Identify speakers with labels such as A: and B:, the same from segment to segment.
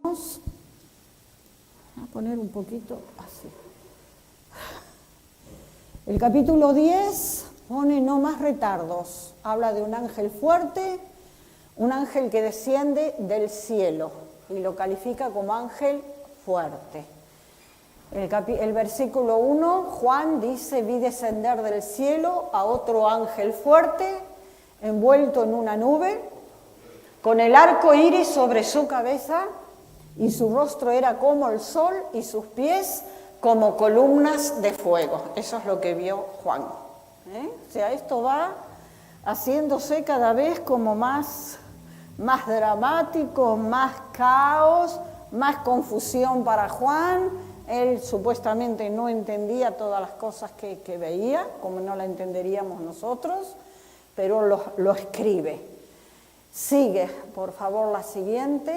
A: Vamos a poner un poquito así. El capítulo 10 pone no más retardos. Habla de un ángel fuerte, un ángel que desciende del cielo y lo califica como ángel fuerte. El versículo 1, Juan dice, vi descender del cielo a otro ángel fuerte, envuelto en una nube, con el arco iris sobre su cabeza, y su rostro era como el sol y sus pies como columnas de fuego. Eso es lo que vio Juan. O sea, esto va haciéndose cada vez como más dramático, más caos, más confusión para Juan. Él supuestamente no entendía todas las cosas que veía, como no la entenderíamos nosotros, pero lo escribe. Sigue, por favor, la siguiente.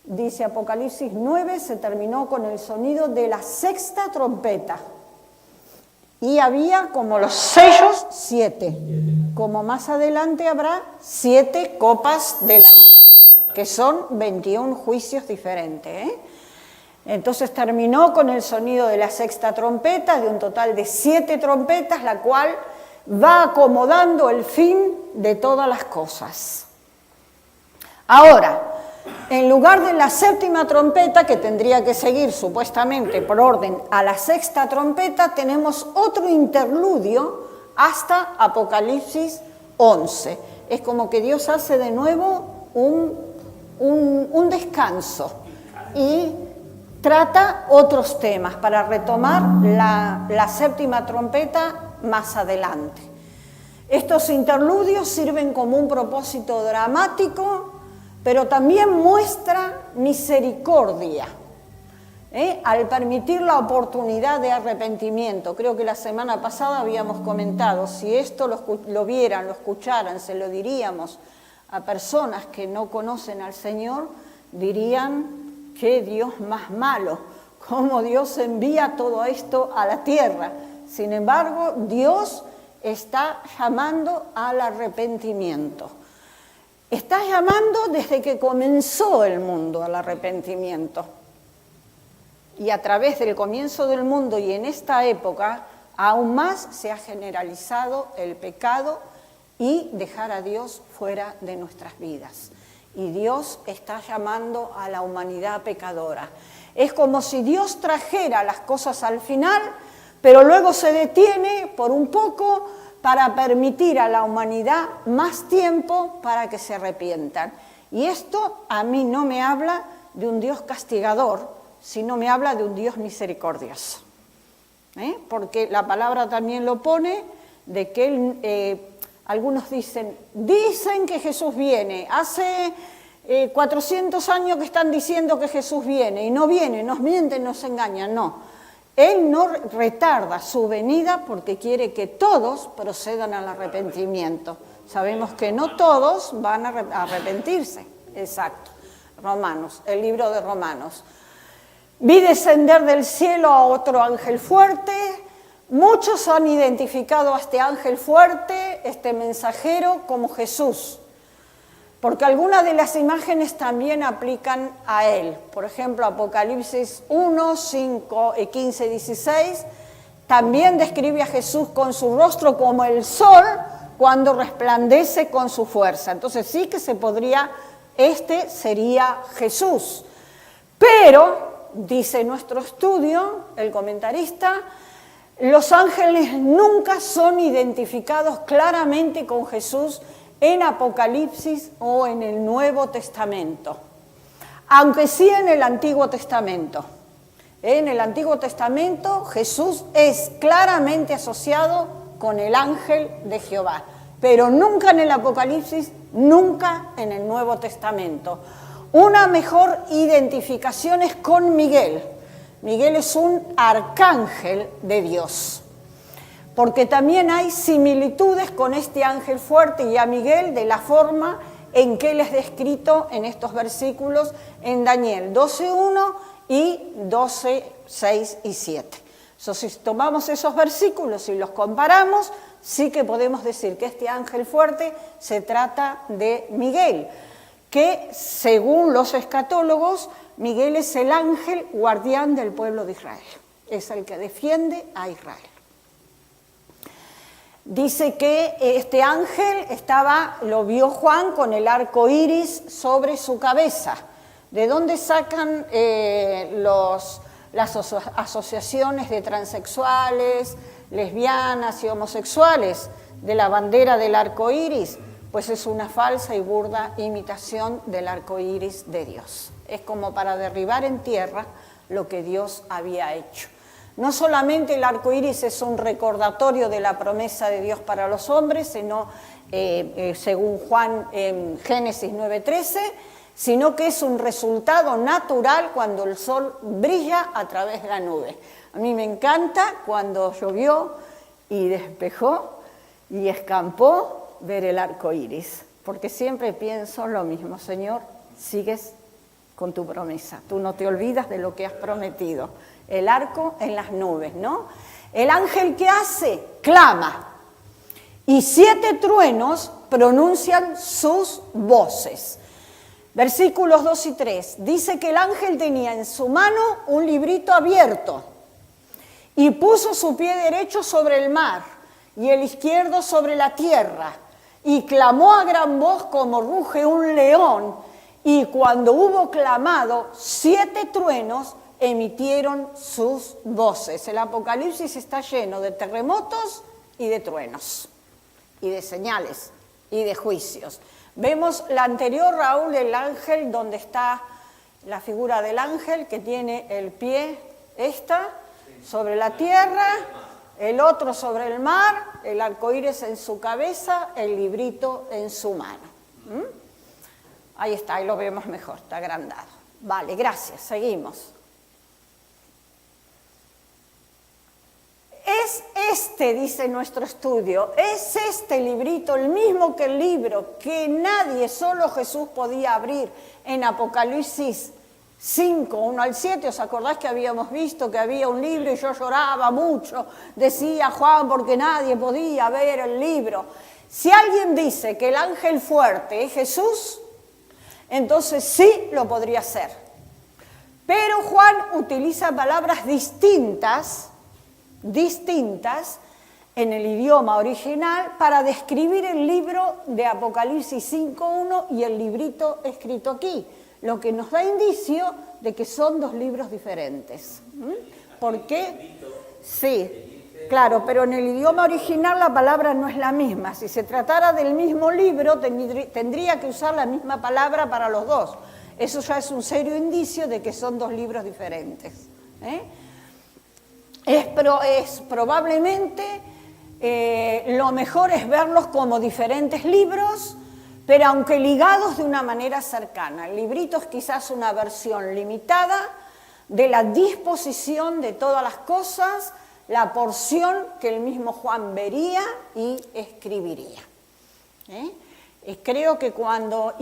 A: Dice Apocalipsis 9, se terminó con el sonido de la sexta trompeta. Y había como los sellos 7. Como más adelante habrá 7 copas de la ira, que son 21 juicios diferentes. Entonces terminó con el sonido de la sexta trompeta, de un total de 7 trompetas, la cual va acomodando el fin de todas las cosas. Ahora, en lugar de la séptima trompeta, que tendría que seguir supuestamente por orden a la sexta trompeta, tenemos otro interludio hasta Apocalipsis 11. Es como que Dios hace de nuevo un descanso y trata otros temas para retomar la séptima trompeta más adelante. Estos interludios sirven como un propósito dramático, pero también muestra misericordia, al permitir la oportunidad de arrepentimiento. Creo que la semana pasada habíamos comentado, si esto lo vieran, lo escucharan, se lo diríamos a personas que no conocen al Señor, dirían, qué Dios más malo, cómo Dios envía todo esto a la tierra. Sin embargo, Dios está llamando al arrepentimiento. Está llamando desde que comenzó el mundo al arrepentimiento. Y a través del comienzo del mundo y en esta época, aún más se ha generalizado el pecado y dejar a Dios fuera de nuestras vidas. Y Dios está llamando a la humanidad pecadora. Es como si Dios trajera las cosas al final, pero luego se detiene por un poco para permitir a la humanidad más tiempo para que se arrepientan. Y esto a mí no me habla de un Dios castigador, sino me habla de un Dios misericordioso. Porque la palabra también lo pone, de que algunos dicen que Jesús viene. Hace 400 años que están diciendo que Jesús viene y no viene, nos mienten, nos engañan, no. Él no retarda su venida porque quiere que todos procedan al arrepentimiento. Sabemos que no todos van a arrepentirse. Exacto. Romanos, el libro de Romanos. Vi descender del cielo a otro ángel fuerte. Muchos han identificado a este ángel fuerte, este mensajero, como Jesús. Porque algunas de las imágenes también aplican a él. Por ejemplo, Apocalipsis 1, 5, 15, 16, también describe a Jesús con su rostro como el sol cuando resplandece con su fuerza. Entonces sí que se podría, este sería Jesús. Pero, dice nuestro estudio, el comentarista, los ángeles nunca son identificados claramente con Jesús en Apocalipsis o en el Nuevo Testamento, aunque sí en el Antiguo Testamento. En el Antiguo Testamento Jesús es claramente asociado con el ángel de Jehová, pero nunca en el Apocalipsis, nunca en el Nuevo Testamento. Una mejor identificación es con Miguel. Miguel es un arcángel de Dios, porque también hay similitudes con este ángel fuerte y a Miguel de la forma en que él es descrito en estos versículos en Daniel 12:1 y 12:6 y 7. Entonces, si tomamos esos versículos y los comparamos, sí que podemos decir que este ángel fuerte se trata de Miguel, que según los escatólogos, Miguel es el ángel guardián del pueblo de Israel, es el que defiende a Israel. Dice que este ángel lo vio Juan con el arco iris sobre su cabeza. ¿De dónde sacan las asociaciones de transexuales, lesbianas y homosexuales de la bandera del arco iris? Pues es una falsa y burda imitación del arco iris de Dios. Es como para derribar en tierra lo que Dios había hecho. No solamente el arco iris es un recordatorio de la promesa de Dios para los hombres, sino, según Juan en Génesis 9:13, sino que es un resultado natural cuando el sol brilla a través de la nube. A mí me encanta cuando llovió y despejó y escampó ver el arco iris, porque siempre pienso lo mismo: Señor, sigues con tu promesa, tú no te olvidas de lo que has prometido. El arco en las nubes, ¿no? El ángel, ¿qué hace? Clama. Y 7 truenos pronuncian sus voces. Versículos 2 y 3. Dice que el ángel tenía en su mano un librito abierto y puso su pie derecho sobre el mar y el izquierdo sobre la tierra y clamó a gran voz como ruge un león, y cuando hubo clamado, 7 truenos emitieron sus voces. El Apocalipsis está lleno de terremotos y de truenos, y de señales, y de juicios. Vemos la anterior, Raúl, el ángel, donde está la figura del ángel que tiene el pie sobre la tierra, el otro sobre el mar, el arcoíris en su cabeza, el librito en su mano. Ahí está, ahí lo vemos mejor, está agrandado. Vale, gracias, seguimos. Es este, dice nuestro estudio, es este librito, el mismo que el libro que nadie, solo Jesús podía abrir en Apocalipsis 5, 1 al 7. ¿Os acordáis que habíamos visto que había un libro y yo lloraba mucho? Decía Juan, porque nadie podía ver el libro. Si alguien dice que el ángel fuerte es Jesús, entonces sí lo podría ser. Pero Juan utiliza palabras distintas en el idioma original para describir el libro de Apocalipsis 5.1 y el librito escrito aquí, lo que nos da indicio de que son 2 libros diferentes. ¿Por qué? Sí, claro, pero en el idioma original la palabra no es la misma. Si se tratara del mismo libro, tendría que usar la misma palabra para los 2. Eso ya es un serio indicio de que son 2 libros diferentes. Es probablemente lo mejor es verlos como diferentes libros, pero aunque ligados de una manera cercana. El librito es quizás una versión limitada de la disposición de todas las cosas, la porción que el mismo Juan vería y escribiría. Creo que cuando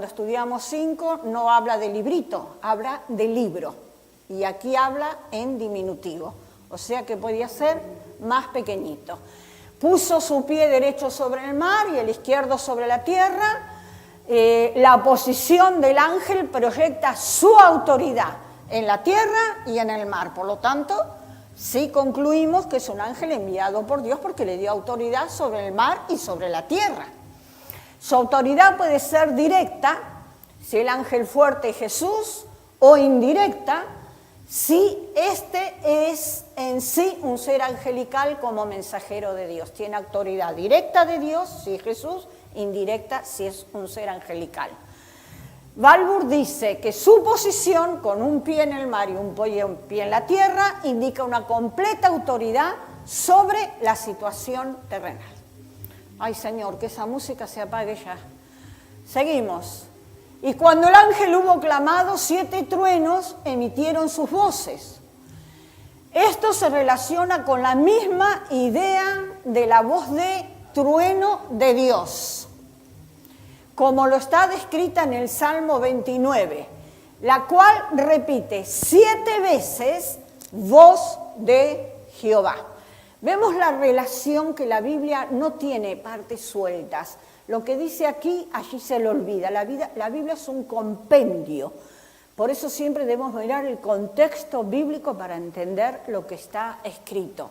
A: estudiamos 5 no habla de librito, habla de libro. Y aquí habla en diminutivo, o sea que podía ser más pequeñito. Puso su pie derecho sobre el mar y el izquierdo sobre la tierra. La posición del ángel proyecta su autoridad en la tierra y en el mar. Por lo tanto, sí concluimos que es un ángel enviado por Dios porque le dio autoridad sobre el mar y sobre la tierra. Su autoridad puede ser directa, si el ángel fuerte es Jesús, o indirecta, si este es en sí un ser angelical como mensajero de Dios. Tiene autoridad directa de Dios, si es Jesús, indirecta, si es un ser angelical. Walvoord dice que su posición, con un pie en el mar y un pie en la tierra, indica una completa autoridad sobre la situación terrenal. Ay, Señor, que esa música se apague ya. Seguimos. Y cuando el ángel hubo clamado, 7 truenos emitieron sus voces. Esto se relaciona con la misma idea de la voz de trueno de Dios, como lo está descrita en el Salmo 29, la cual repite 7 veces voz de Jehová. Vemos la relación que la Biblia no tiene partes sueltas. lo que dice aquí, allí se le olvida. La Biblia es un compendio. Por eso siempre debemos mirar el contexto bíblico para entender lo que está escrito.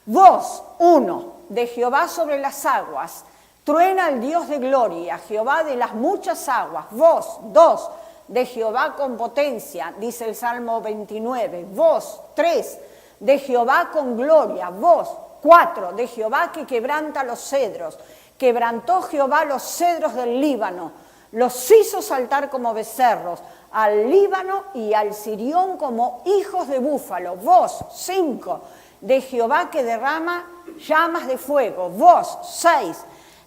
A: Voz, 1, de Jehová sobre las aguas, truena el Dios de gloria, Jehová de las muchas aguas. Voz, 2, de Jehová con potencia, dice el Salmo 29. Voz, 3, de Jehová con gloria. Voz, 4, de Jehová que quebranta los cedros. Quebrantó Jehová los cedros del Líbano, los hizo saltar como becerros, al Líbano y al Sirión como hijos de búfalo. Voz, 5, de Jehová que derrama llamas de fuego. Voz, 6,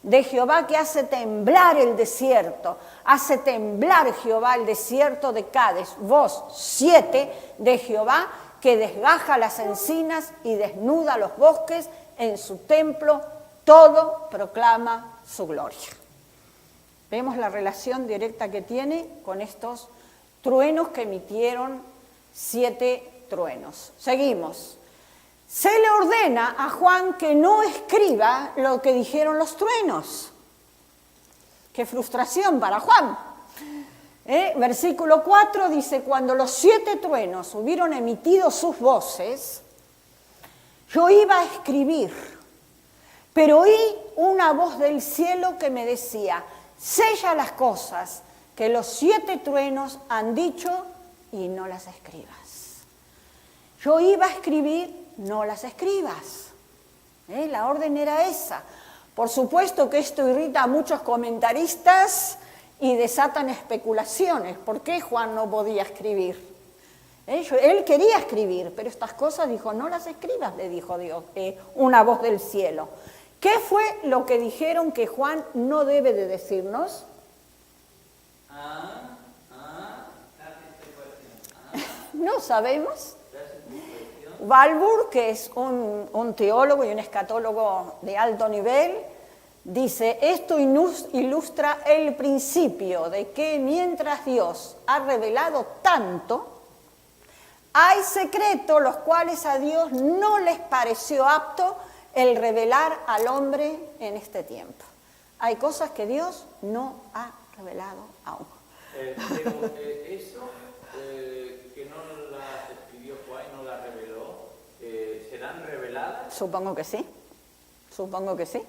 A: de Jehová que hace temblar el desierto. Hace temblar Jehová el desierto de Cades. Voz, 7, de Jehová que desgaja las encinas y desnuda los bosques. En su templo todo proclama su gloria. Vemos la relación directa que tiene con estos truenos que emitieron 7 truenos. Seguimos. Se le ordena a Juan que no escriba lo que dijeron los truenos. ¡Qué frustración para Juan! Versículo 4 dice, cuando los 7 truenos hubieron emitido sus voces, yo iba a escribir, pero oí una voz del cielo que me decía, sella las cosas que los 7 truenos han dicho y no las escribas. Yo iba a escribir, no las escribas. La orden era esa. Por supuesto que esto irrita a muchos comentaristas y desatan especulaciones. ¿Por qué Juan no podía escribir? Él quería escribir, pero estas cosas dijo, no las escribas, le dijo Dios, una voz del cielo. ¿Qué fue lo que dijeron que Juan no debe de decirnos? No sabemos. Walvoord, que es un teólogo y un escatólogo de alto nivel, dice, esto ilustra el principio de que mientras Dios ha revelado tanto, hay secretos los cuales a Dios no les pareció apto el revelar al hombre en este tiempo. Hay cosas que Dios no ha revelado aún.
B: Eso que no las escribió Juan y no las reveló, ¿serán reveladas?
A: Supongo que sí,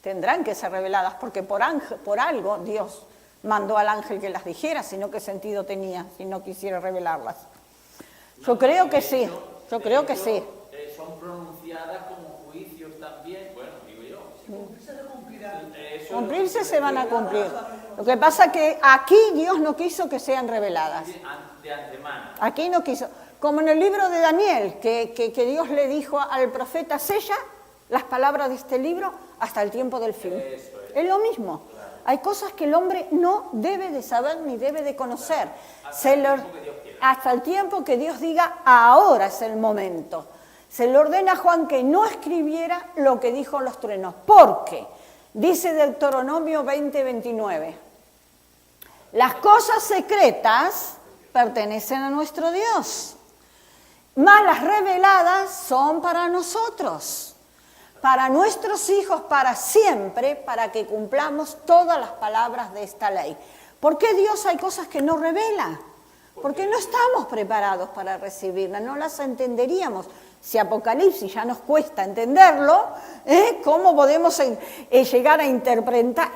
A: Tendrán que ser reveladas porque por algo Dios mandó al ángel que las dijera, sino qué sentido tenía si no quisiera revelarlas. Yo creo que sí. Son
B: pronunciadas como juicios también, bueno, digo yo.
A: Cumplirse se van a cumplir. Lo que pasa es que aquí Dios no quiso que sean reveladas.
B: De antemano.
A: Aquí no quiso. Como en el libro de Daniel, que Dios le dijo al profeta, sella las palabras de este libro hasta el tiempo del fin. Es lo mismo. Claro. Hay cosas que el hombre no debe de saber ni debe de conocer. Hasta el tiempo que Dios diga, ahora es el momento. Se le ordena a Juan que no escribiera lo que dijo los truenos. ¿Por qué? Dice Deuteronomio 20:29. Las cosas secretas pertenecen a nuestro Dios, mas las reveladas son para nosotros, para nuestros hijos, para siempre, para que cumplamos todas las palabras de esta ley. ¿Por qué Dios hay cosas que no revela? Porque no estamos preparados para recibirlas, no las entenderíamos. Si Apocalipsis ya nos cuesta entenderlo, ¿cómo podemos llegar a interpretar,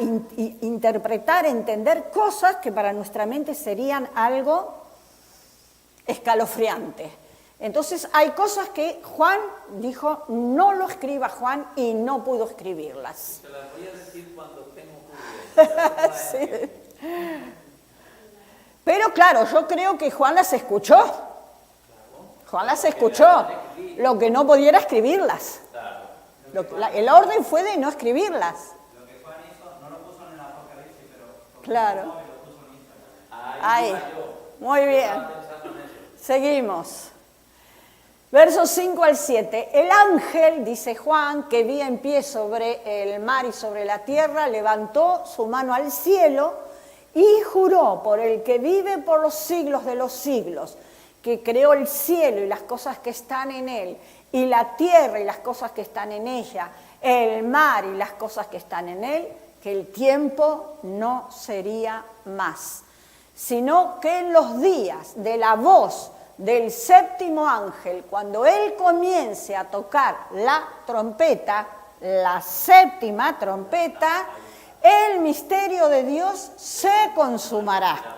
A: entender cosas que para nuestra mente serían algo escalofriante? Entonces hay cosas que Juan dijo, no lo escriba Juan, y no pudo escribirlas.
B: Se las voy a decir cuando tengo
A: sí. Pero claro, yo creo que Juan las escuchó. Juan las escuchó. Lo que no pudiera escribirlas. El orden fue de no escribirlas.
C: Lo que Juan hizo, no lo puso en el Apocalipsis, pero
A: claro.
C: Lo puso en Instagram.
A: Ahí. Muy bien. Seguimos. Versos 5 al 7. El ángel, dice Juan, que vi en pie sobre el mar y sobre la tierra, levantó su mano al cielo y juró por el que vive por los siglos de los siglos, que creó el cielo y las cosas que están en él, y la tierra y las cosas que están en ella, el mar y las cosas que están en él, que el tiempo no sería más, sino que en los días de la voz del séptimo ángel, cuando él comience a tocar la trompeta, la séptima trompeta, el misterio de Dios se consumará.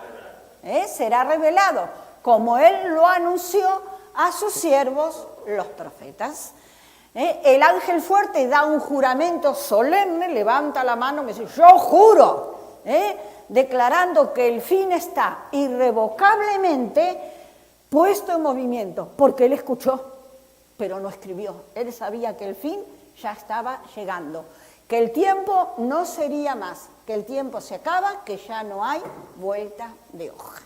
A: Será revelado, como él lo anunció a sus siervos, los profetas. El ángel fuerte da un juramento solemne, levanta la mano y dice, yo juro, declarando que el fin está irrevocablemente puesto en movimiento, porque él escuchó, pero no escribió. Él sabía que el fin ya estaba llegando, que el tiempo no sería más, que el tiempo se acaba, que ya no hay vuelta de hoja.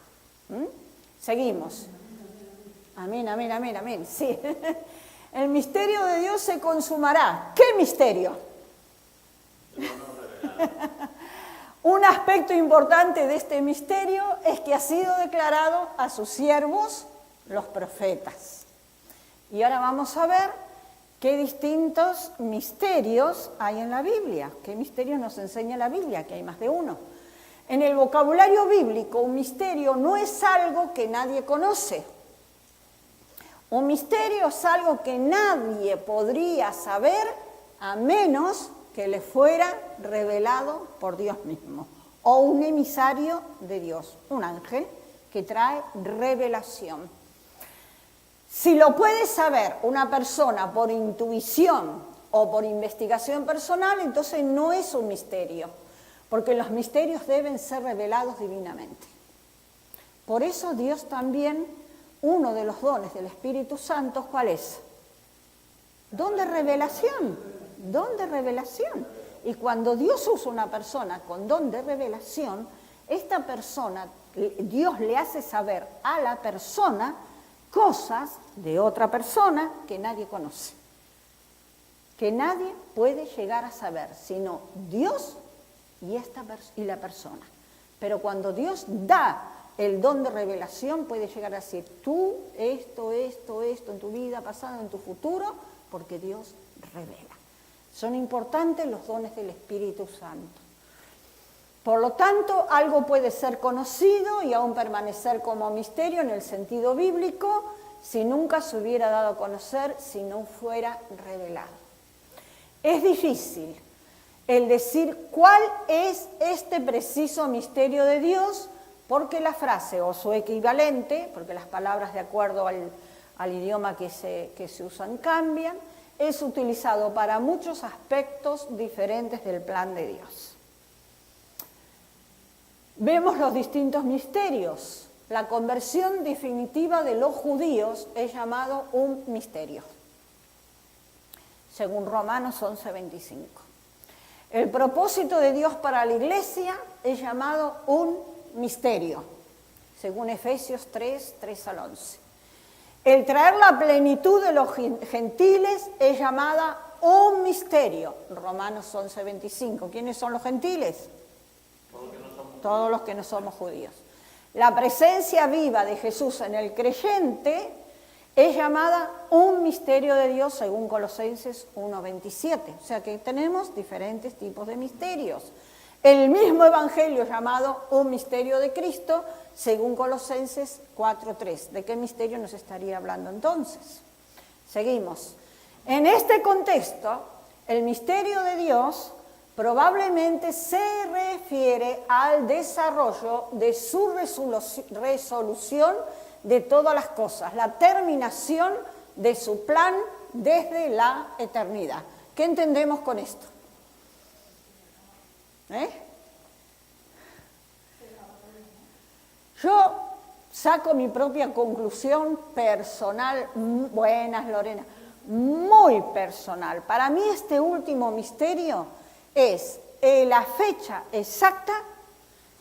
A: Seguimos. Amén, amén, amén, amén. Sí. El misterio de Dios se consumará. ¿Qué misterio? Un aspecto importante de este misterio es que ha sido declarado a sus siervos, los profetas. Y ahora vamos a ver qué distintos misterios hay en la Biblia. ¿Qué misterios nos enseña la Biblia? Que hay más de uno. En el vocabulario bíblico, un misterio no es algo que nadie conoce. Un misterio es algo que nadie podría saber a menos que le fuera revelado por Dios mismo, o un emisario de Dios, un ángel que trae revelación. Si lo puede saber una persona por intuición o por investigación personal, entonces no es un misterio, porque los misterios deben ser revelados divinamente. Por eso Dios también, uno de los dones del Espíritu Santo, ¿cuál es? Don de revelación, don de revelación. Y cuando Dios usa una persona con don de revelación, esta persona, Dios le hace saber a la persona cosas de otra persona que nadie conoce, que nadie puede llegar a saber, sino Dios y la persona. Pero cuando Dios da el don de revelación, puede llegar a decir, tú, esto en tu vida pasada, en tu futuro, porque Dios revela. Son importantes los dones del Espíritu Santo. Por lo tanto, algo puede ser conocido y aún permanecer como misterio en el sentido bíblico si nunca se hubiera dado a conocer, si no fuera revelado. Es difícil el decir cuál es este preciso misterio de Dios, porque la frase o su equivalente, porque las palabras de acuerdo al idioma que se usan cambian, es utilizado para muchos aspectos diferentes del plan de Dios. Vemos los distintos misterios. La conversión definitiva de los judíos es llamado un misterio, según Romanos 11:25. El propósito de Dios para la iglesia es llamado un misterio, según Efesios 3 al 11. El traer la plenitud de los gentiles es llamada un misterio, Romanos 11:25. ¿Quiénes son los gentiles? Todos los que no somos judíos. La presencia viva de Jesús en el creyente es llamada un misterio de Dios, según Colosenses 1:27. O sea que tenemos diferentes tipos de misterios. El mismo evangelio llamado un misterio de Cristo, según Colosenses 4:3. ¿De qué misterio nos estaría hablando entonces? Seguimos. En este contexto, el misterio de Dios probablemente se refiere al desarrollo de su resolución de todas las cosas, la terminación de su plan desde la eternidad. ¿Qué entendemos con esto? Yo saco mi propia conclusión personal, buenas Lorena, muy personal. Para mí este último misterio es la fecha exacta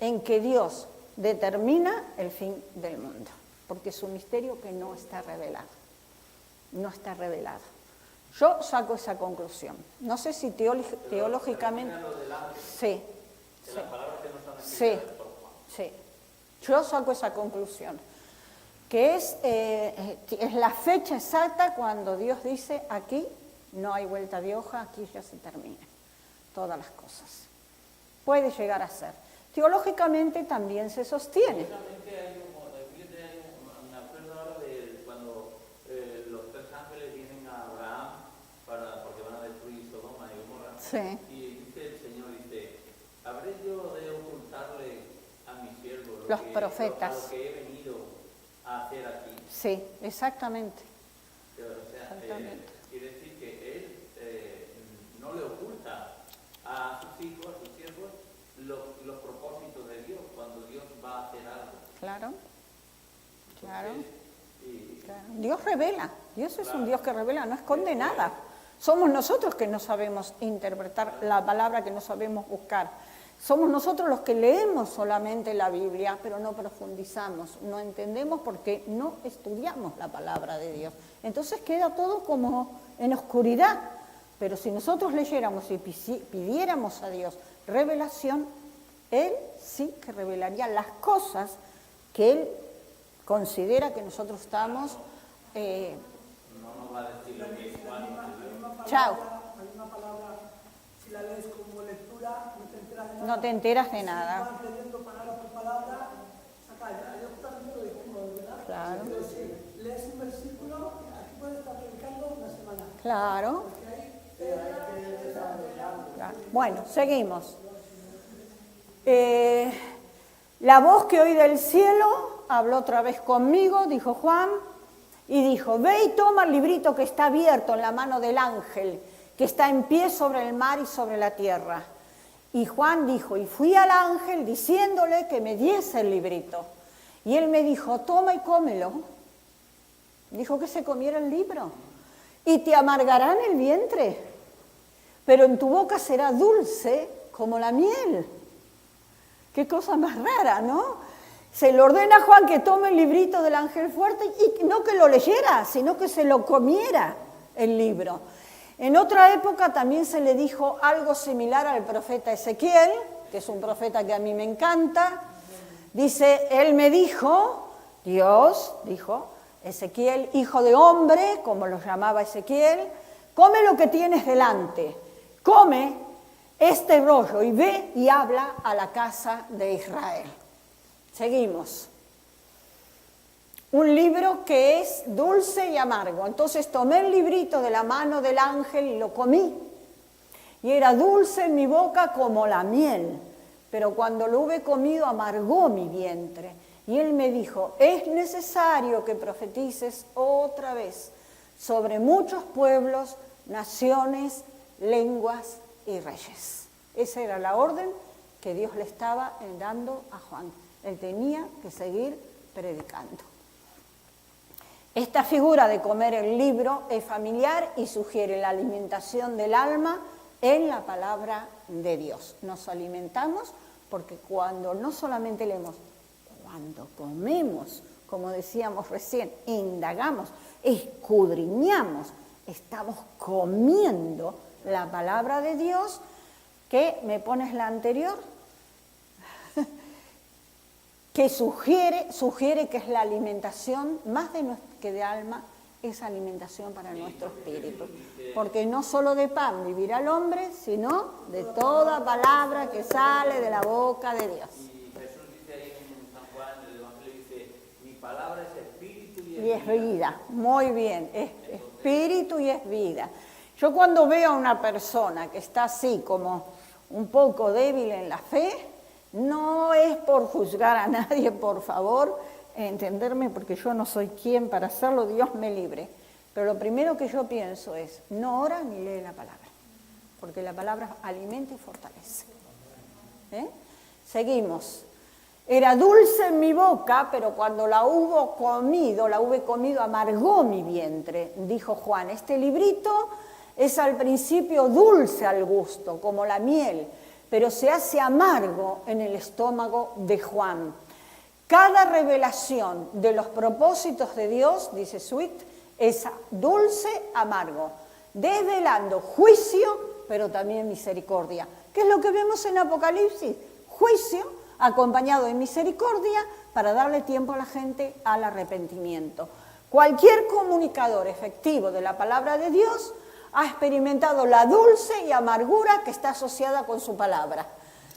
A: en que Dios determina el fin del mundo, porque es un misterio que no está revelado. No está revelado. Yo saco esa conclusión. No sé si teológicamente... Sí. Sí. Yo saco esa conclusión, que es la fecha exacta cuando Dios dice, aquí no hay vuelta de hoja, aquí ya se termina todas las cosas. puede llegar a ser. Teológicamente también se sostiene.
B: Me acuerdo ahora de cuando los tres ángeles vienen a Abraham porque van a destruir Sodoma y Gomorra.
A: Sí.
B: Y dice el Señor, ¿habré yo de ocultarle a mi siervo
A: Los profetas.
B: lo que he venido a hacer aquí?
A: Sí, exactamente.
B: O sea,
A: Exactamente.
B: quiere decir que él no le oculta a sus hijos, a sus siervos, los propósitos de Dios cuando Dios va a hacer algo.
A: Claro, claro.
B: Entonces,
A: Claro. Dios revela, Dios es un Dios que revela, no esconde nada. Somos nosotros que no sabemos interpretar la palabra, que no sabemos buscar. Somos nosotros los que leemos solamente la Biblia, pero no profundizamos, no entendemos porque no estudiamos la palabra de Dios. Entonces queda todo como en oscuridad. Pero si nosotros leyéramos y pidiéramos a Dios revelación, Él sí que revelaría las cosas que Él considera que nosotros estamos...
B: no nos va a decir lo que es cuando.
A: Chao.
D: La misma palabra, si la lees como lectura, no te enteras de nada.
A: No te enteras de
D: Si
A: nada.
D: vas leyendo palabra por palabra, saca ya. Yo justamente lo dijimos, ¿verdad?
A: Claro.
D: Pero si lees un versículo, aquí puedes estar predicando una semana.
A: Claro.
D: Porque ahí te
A: Claro. Bueno, seguimos. La voz que oí del cielo habló otra vez conmigo, dijo Juan, y dijo, ve y toma el librito que está abierto en la mano del ángel, que está en pie sobre el mar y sobre la tierra. Y Juan dijo, y fui al ángel diciéndole que me diese el librito. Y él me dijo, toma y cómelo. Dijo que se comiera el libro. Y te amargará en el vientre, pero en tu boca será dulce como la miel. Qué cosa más rara, ¿no? Se le ordena a Juan que tome el librito del ángel fuerte y no que lo leyera, sino que se lo comiera el libro. En otra época también se le dijo algo similar al profeta Ezequiel, que es un profeta que a mí me encanta. Dice, él me dijo, Dios dijo, Ezequiel, hijo de hombre, como lo llamaba Ezequiel, come lo que tienes delante, come este rollo y ve y habla a la casa de Israel. Seguimos. Un libro que es dulce y amargo. Entonces tomé el librito de la mano del ángel y lo comí. Y era dulce en mi boca como la miel, pero cuando lo hube comido amargó mi vientre. Y él me dijo, es necesario que profetices otra vez sobre muchos pueblos, naciones, lenguas y reyes. Esa era la orden que Dios le estaba dando a Juan. Él tenía que seguir predicando. Esta figura de comer el libro es familiar y sugiere la alimentación del alma en la palabra de Dios. Nos alimentamos porque cuando no solamente leemos, cuando comemos, como decíamos recién, indagamos, escudriñamos, estamos comiendo la palabra de Dios. ¿Qué? ¿Me pones la anterior? Que sugiere que es la alimentación, más que de alma, es alimentación para nuestro espíritu. Porque no solo de pan vivirá el hombre, sino de toda palabra que sale de la boca de Dios.
B: Y Jesús dice ahí en San Juan, el Evangelio dice, mi palabra es espíritu
A: Y es vida. Muy bien, es espíritu y es vida. Yo cuando veo a una persona que está así como un poco débil en la fe, no es por juzgar a nadie, por favor, entenderme, porque yo no soy quien para hacerlo, Dios me libre. Pero lo primero que yo pienso es, no ora ni lee la palabra, porque la palabra alimenta y fortalece. Seguimos. Era dulce en mi boca, pero cuando la hube comido, amargó mi vientre, dijo Juan. Este librito es al principio dulce al gusto, como la miel, pero se hace amargo en el estómago de Juan. Cada revelación de los propósitos de Dios, dice Sweet, es dulce, amargo, desvelando juicio, pero también misericordia. ¿Qué es lo que vemos en Apocalipsis? Juicio acompañado de misericordia para darle tiempo a la gente al arrepentimiento. Cualquier comunicador efectivo de la palabra de Dios ha experimentado la dulce y amargura que está asociada con su palabra.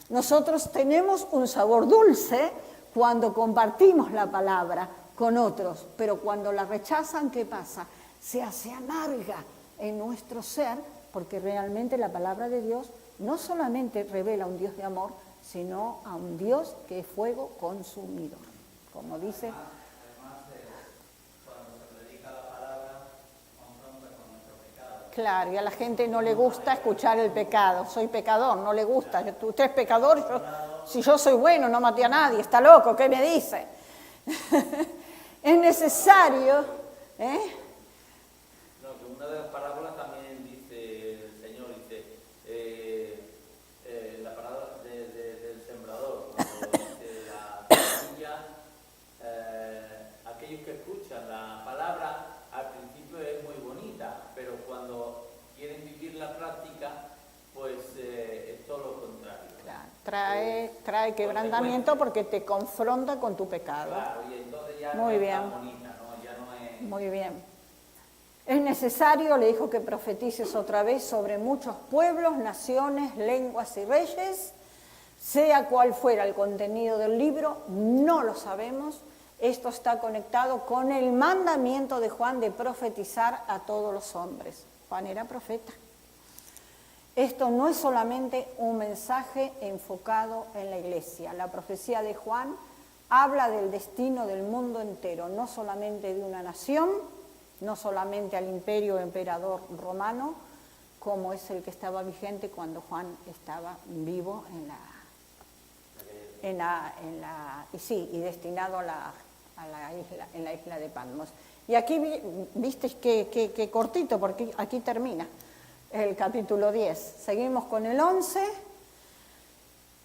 A: Nosotros tenemos un sabor dulce cuando compartimos la palabra con otros, pero cuando la rechazan, ¿qué pasa? Se hace amarga en nuestro ser, porque realmente la palabra de Dios no solamente revela a un Dios de amor, sino a un Dios que es fuego consumidor, como dice.
C: Además, cuando se predica la palabra, confronta con nuestro pecado.
A: Claro, y a la gente no le gusta escuchar el pecado. Soy pecador, no le gusta. Usted es pecador, si yo soy bueno, no maté a nadie, está loco, ¿qué me dice? Es necesario,
B: No, que una de las parábolas también dice el Señor, dice, la parábola del sembrador, cuando dice la semilla, aquellos que escuchan la palabra al principio es muy bonita, pero cuando quieren vivir la práctica, pues es todo lo contrario.
A: Claro, trae quebrantamiento porque te confronta con tu pecado.
B: Claro, y entonces ya
A: Muy
B: no
A: bien.
B: es tan bonita, ¿no? Ya no es...
A: Muy bien. Es necesario, le dijo, que profetices otra vez sobre muchos pueblos, naciones, lenguas y reyes. Sea cual fuera el contenido del libro, no lo sabemos. Esto está conectado con el mandamiento de Juan de profetizar a todos los hombres. Juan era profeta. Esto no es solamente un mensaje enfocado en la iglesia. La profecía de Juan habla del destino del mundo entero, no solamente de una nación, no solamente al imperio o emperador romano, como es el que estaba vigente cuando Juan estaba vivo y destinado a la isla de Patmos. Y aquí viste que cortito, porque aquí termina el capítulo 10. Seguimos con el 11.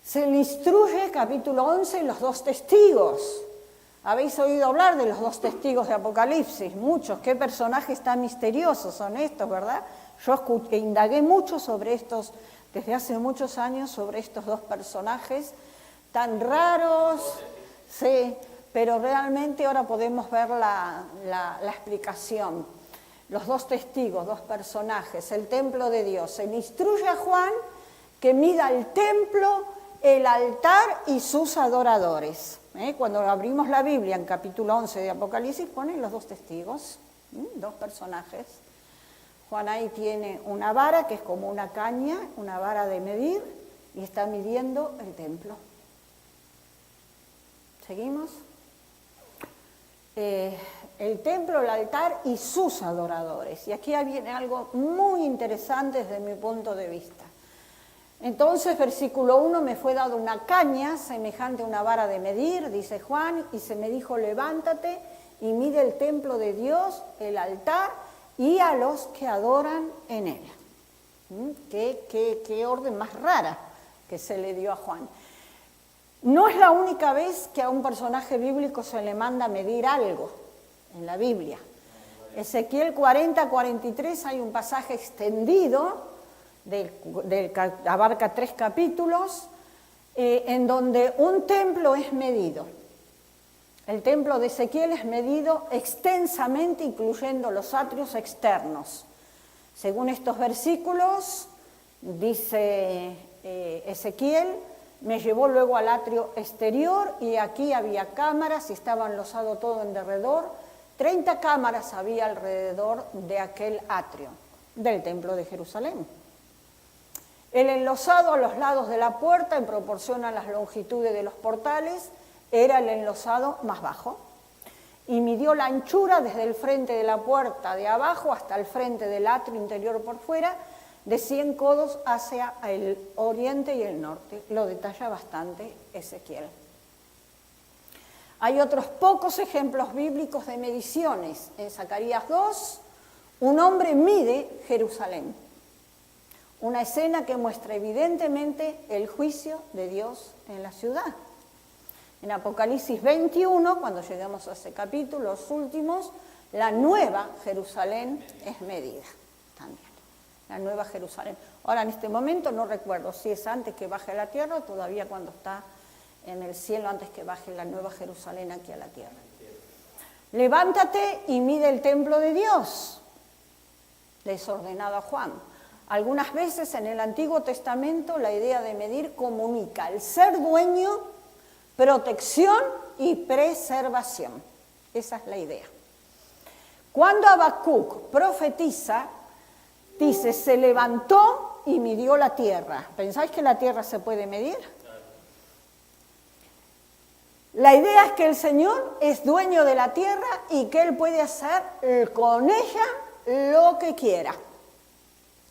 A: Se le instruye, capítulo 11, los dos testigos. Habéis oído hablar de los dos testigos de Apocalipsis, muchos. Qué personajes tan misteriosos son estos, ¿verdad? Yo indagué mucho sobre estos, desde hace muchos años, sobre estos dos personajes tan raros. Sí, pero realmente ahora podemos ver la explicación. Los dos testigos, dos personajes, el templo de Dios. Se le instruye a Juan que mida el templo, el altar y sus adoradores. Cuando abrimos la Biblia en capítulo 11 de Apocalipsis, ponen los dos testigos, dos personajes. Juan ahí tiene una vara que es como una caña, una vara de medir, y está midiendo el templo. ¿Seguimos? El templo, el altar y sus adoradores. Y aquí viene algo muy interesante desde mi punto de vista. Entonces, versículo 1, me fue dado una caña semejante a una vara de medir, dice Juan, y se me dijo, levántate y mide el templo de Dios, el altar y a los que adoran en él. Qué orden más rara que se le dio a Juan. No es la única vez que a un personaje bíblico se le manda medir algo en la Biblia. Ezequiel 40-43 hay un pasaje extendido, abarca 3 capítulos, en donde un templo es medido. El templo de Ezequiel es medido extensamente, incluyendo los atrios externos. Según estos versículos, dice Ezequiel, me llevó luego al atrio exterior y aquí había cámaras y estaba enlosado todo en derredor. 30 cámaras había alrededor de aquel atrio del templo de Jerusalén. El enlosado a los lados de la puerta, en proporción a las longitudes de los portales, era el enlosado más bajo. Y midió la anchura desde el frente de la puerta de abajo hasta el frente del atrio interior por fuera, de 100 codos hacia el oriente y el norte. Lo detalla bastante Ezequiel. Hay otros pocos ejemplos bíblicos de mediciones. En Zacarías 2, un hombre mide Jerusalén. Una escena que muestra evidentemente el juicio de Dios en la ciudad. En Apocalipsis 21, cuando llegamos a ese capítulo, los últimos, la nueva Jerusalén es medida también. La nueva Jerusalén. Ahora, en este momento no recuerdo si es antes que baje a la tierra o todavía cuando está en el cielo, antes que baje la nueva Jerusalén aquí a la tierra. Levántate y mide el templo de Dios, desordenado a Juan. Algunas veces en el Antiguo Testamento la idea de medir comunica el ser dueño, protección y preservación. Esa es la idea. Cuando Habacuc profetiza, dice, se levantó y midió la tierra. ¿Pensáis que la tierra se puede medir? La idea es que el Señor es dueño de la tierra y que Él puede hacer con ella lo que quiera.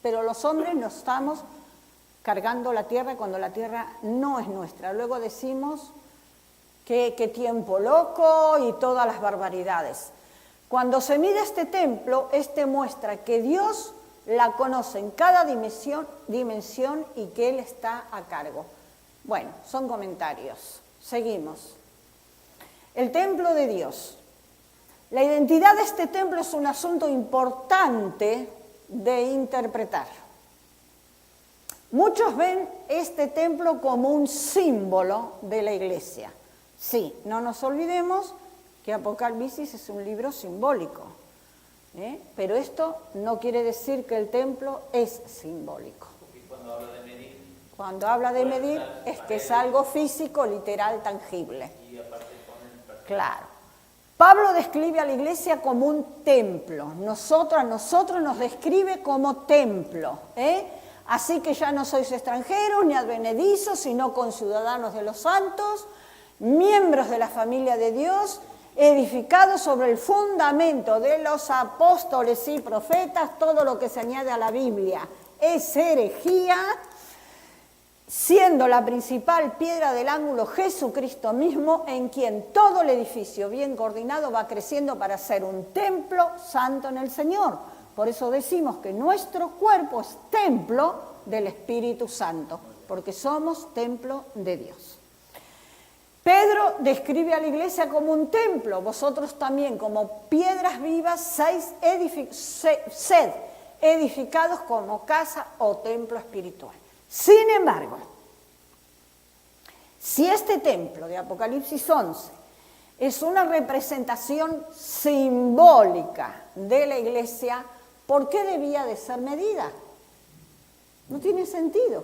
A: Pero los hombres no estamos cargando la tierra cuando la tierra no es nuestra. Luego decimos que tiempo loco y todas las barbaridades. Cuando se mide este templo, este muestra que Dios la conoce en cada dimensión y que Él está a cargo. Bueno, son comentarios. Seguimos. El templo de Dios. La identidad de este templo es un asunto importante de interpretar. Muchos ven este templo como un símbolo de la iglesia. Sí, no nos olvidemos que Apocalipsis es un libro simbólico, pero esto no quiere decir que el templo es simbólico.
B: Y cuando habla de medir,
A: cuando habla de medir es que es algo físico, literal, tangible.
B: y aparte ponen
A: Claro. Pablo describe a la iglesia como un templo. A nosotros nos describe como templo. Así que ya no sois extranjeros ni advenedizos, sino conciudadanos de los santos, miembros de la familia de Dios, edificados sobre el fundamento de los apóstoles y profetas. Todo lo que se añade a la Biblia es herejía, siendo la principal piedra del ángulo Jesucristo mismo, en quien todo el edificio bien coordinado va creciendo para ser un templo santo en el Señor. Por eso decimos que nuestro cuerpo es templo del Espíritu Santo, porque somos templo de Dios. Pedro describe a la iglesia como un templo, vosotros también como piedras vivas, sed edificados como casa o templo espiritual. Sin embargo, si este templo de Apocalipsis 11 es una representación simbólica de la iglesia, ¿por qué debía de ser medida? No tiene sentido.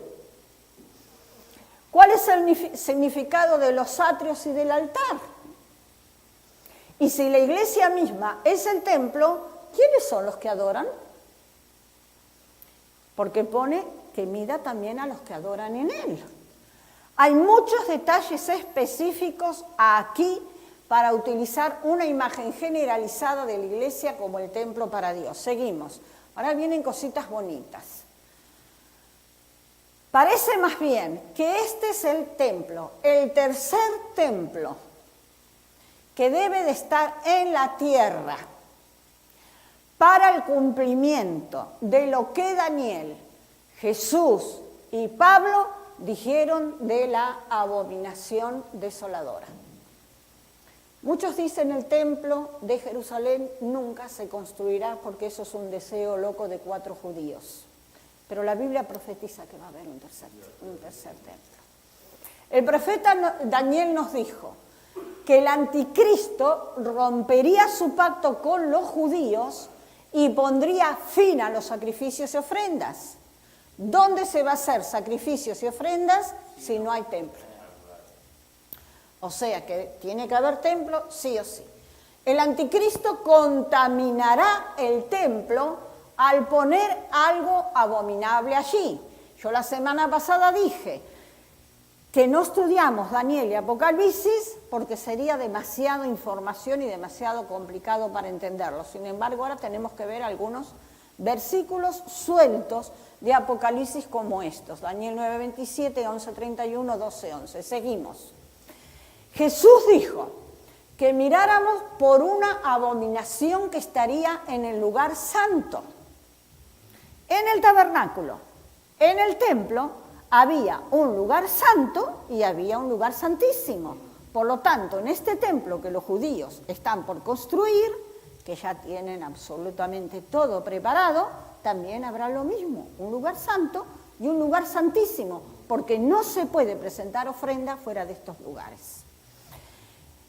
A: ¿Cuál es el significado de los atrios y del altar? Y si la iglesia misma es el templo, ¿quiénes son los que adoran? Porque pone que mida también a los que adoran en él. Hay muchos detalles específicos aquí para utilizar una imagen generalizada de la iglesia como el templo para Dios. Seguimos. Ahora vienen cositas bonitas. Parece más bien que este es el templo, el tercer templo, que debe de estar en la tierra para el cumplimiento de lo que Daniel, Jesús y Pablo dijeron de la abominación desoladora. Muchos dicen el templo de Jerusalén nunca se construirá porque eso es un deseo loco de 4 judíos. Pero la Biblia profetiza que va a haber un tercer templo. El profeta Daniel nos dijo que el anticristo rompería su pacto con los judíos y pondría fin a los sacrificios y ofrendas. ¿Dónde se va a hacer sacrificios y ofrendas si no hay templo? O sea que tiene que haber templo sí o sí. El anticristo contaminará el templo al poner algo abominable allí. Yo la semana pasada dije que no estudiamos Daniel y Apocalipsis porque sería demasiada información y demasiado complicado para entenderlo. Sin embargo, ahora tenemos que ver algunos versículos sueltos de Apocalipsis como estos. Daniel 9:27, 11:31, 12:11. Seguimos. Jesús dijo que miráramos por una abominación que estaría en el lugar santo. En el tabernáculo, en el templo, había un lugar santo y había un lugar santísimo. Por lo tanto, en este templo que los judíos están por construir, que ya tienen absolutamente todo preparado, también habrá lo mismo, un lugar santo y un lugar santísimo, porque no se puede presentar ofrenda fuera de estos lugares.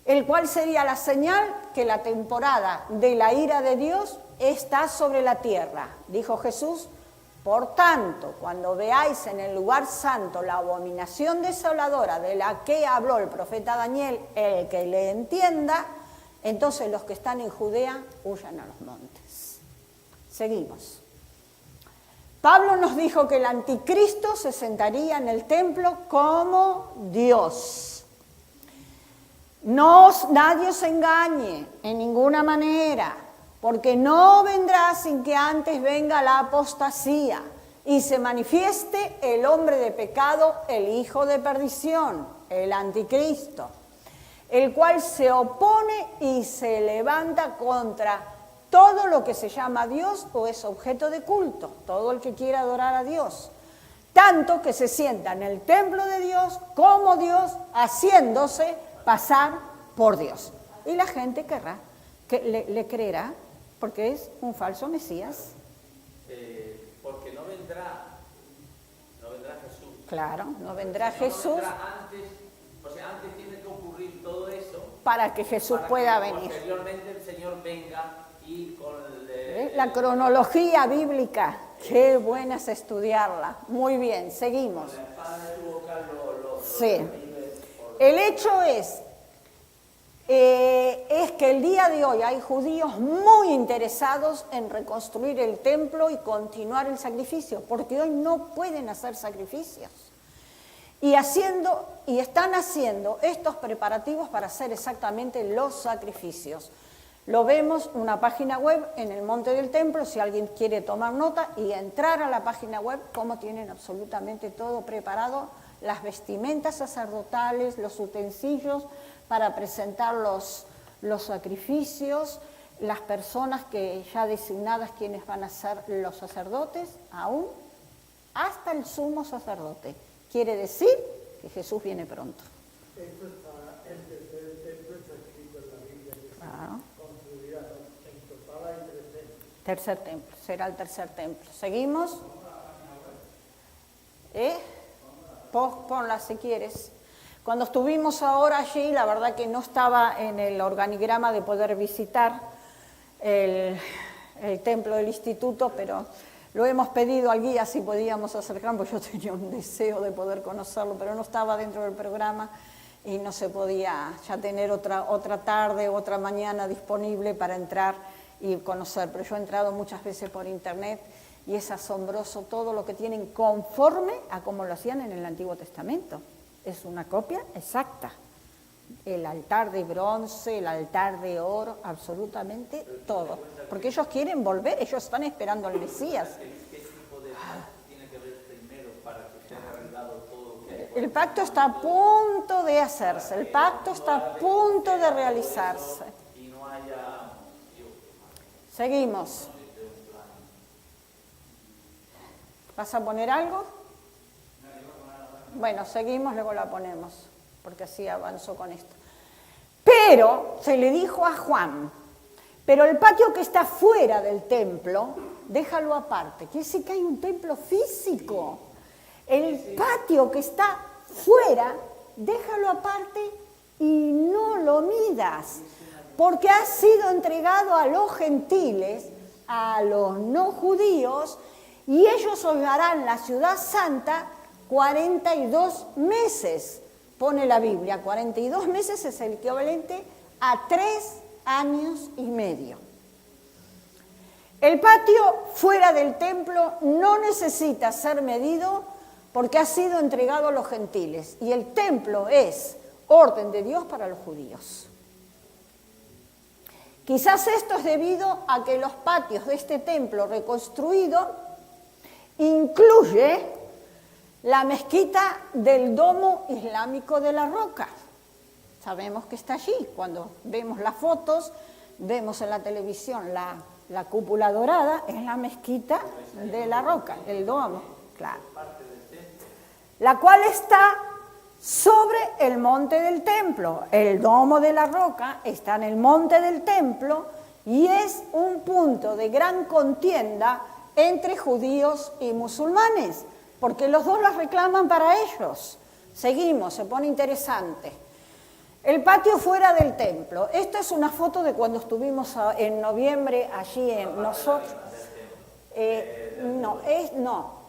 A: El cual sería la señal que la temporada de la ira de Dios está sobre la tierra. Dijo Jesús, Por tanto, cuando veáis en el lugar santo la abominación desoladora de la que habló el profeta Daniel, el que le entienda, entonces los que están en Judea huyan a los montes. Seguimos. Pablo nos dijo que el anticristo se sentaría en el templo como Dios. Nadie os engañe en ninguna manera, porque no vendrá sin que antes venga la apostasía y se manifieste el hombre de pecado, el hijo de perdición, el anticristo, el cual se opone y se levanta contra todo lo que se llama Dios o es objeto de culto, todo el que quiera adorar a Dios, tanto que se sienta en el templo de Dios como Dios, haciéndose pasar por Dios. Y la gente querrá, le creerá, porque es un falso Mesías.
B: Porque no vendrá Jesús.
A: Claro, no vendrá
B: Jesús.
A: Jesús.
B: No vendrá antes, o sea, antes tiene que ocurrir todo eso.
A: Para que Jesús
B: para
A: pueda
B: que
A: venir.
B: Posteriormente el Señor venga y con
A: La cronología bíblica, qué buena es estudiarla. Muy bien, seguimos.
B: la espada de tu boca
A: Sí. El hecho es que el día de hoy hay judíos muy interesados en reconstruir el templo y continuar el sacrificio, porque hoy no pueden hacer sacrificios. Y están haciendo estos preparativos para hacer exactamente los sacrificios. Lo vemos en una página web en el Monte del Templo, si alguien quiere tomar nota y entrar a la página web, cómo tienen absolutamente todo preparado, las vestimentas sacerdotales, los utensilios para presentar los sacrificios, las personas que ya designadas quienes van a ser los sacerdotes, aún hasta el sumo sacerdote. Quiere decir que Jesús viene pronto.
D: Esto está, el tercer templo está escrito en la Biblia que
A: Claro.
D: se construirá, en total hay 3 templos.
A: Tercer templo, será el tercer templo. ¿Seguimos? Ponla si quieres. Cuando estuvimos ahora allí, la verdad que no estaba en el organigrama de poder visitar el templo del instituto, pero lo hemos pedido al guía si podíamos acercarnos, porque yo tenía un deseo de poder conocerlo, pero no estaba dentro del programa y no se podía ya tener otra tarde, otra mañana disponible para entrar y conocer. Pero yo he entrado muchas veces por internet y es asombroso todo lo que tienen conforme a como lo hacían en el Antiguo Testamento. Es una copia exacta. El altar de bronce, el altar de oro, absolutamente todo. Porque ellos quieren volver, ellos están esperando al Mesías.
B: ¿Qué tipo de pacto tiene que haber primero para que sea arreglado todo lo que hay?
A: El pacto está a punto de hacerse, el pacto está a punto de realizarse.
B: Y no haya...
A: Seguimos. ¿Vas a poner algo? Bueno, seguimos, luego la ponemos, porque así avanzó con esto. Pero se le dijo a Juan, pero el patio que está fuera del templo, déjalo aparte. Quiere decir que hay un templo físico. El patio que está fuera, déjalo aparte y no lo midas, porque ha sido entregado a los gentiles, a los no judíos, y ellos hollarán la ciudad santa 42 meses, pone la Biblia. 42 meses es el equivalente a 3 años y medio. El patio fuera del templo no necesita ser medido porque ha sido entregado a los gentiles y el templo es orden de Dios para los judíos. Quizás esto es debido a que los patios de este templo reconstruido incluye la mezquita del domo islámico de la Roca. Sabemos que está allí. Cuando vemos las fotos, vemos en la televisión la cúpula dorada, es la mezquita de la Roca, el domo, claro. La cual está sobre el monte del templo. El domo de la Roca está en el monte del templo y es un punto de gran contienda entre judíos y musulmanes, porque los dos las reclaman para ellos. Seguimos, se pone interesante. El patio fuera del templo. Esta es una foto de cuando estuvimos en noviembre allí en nosotros. No,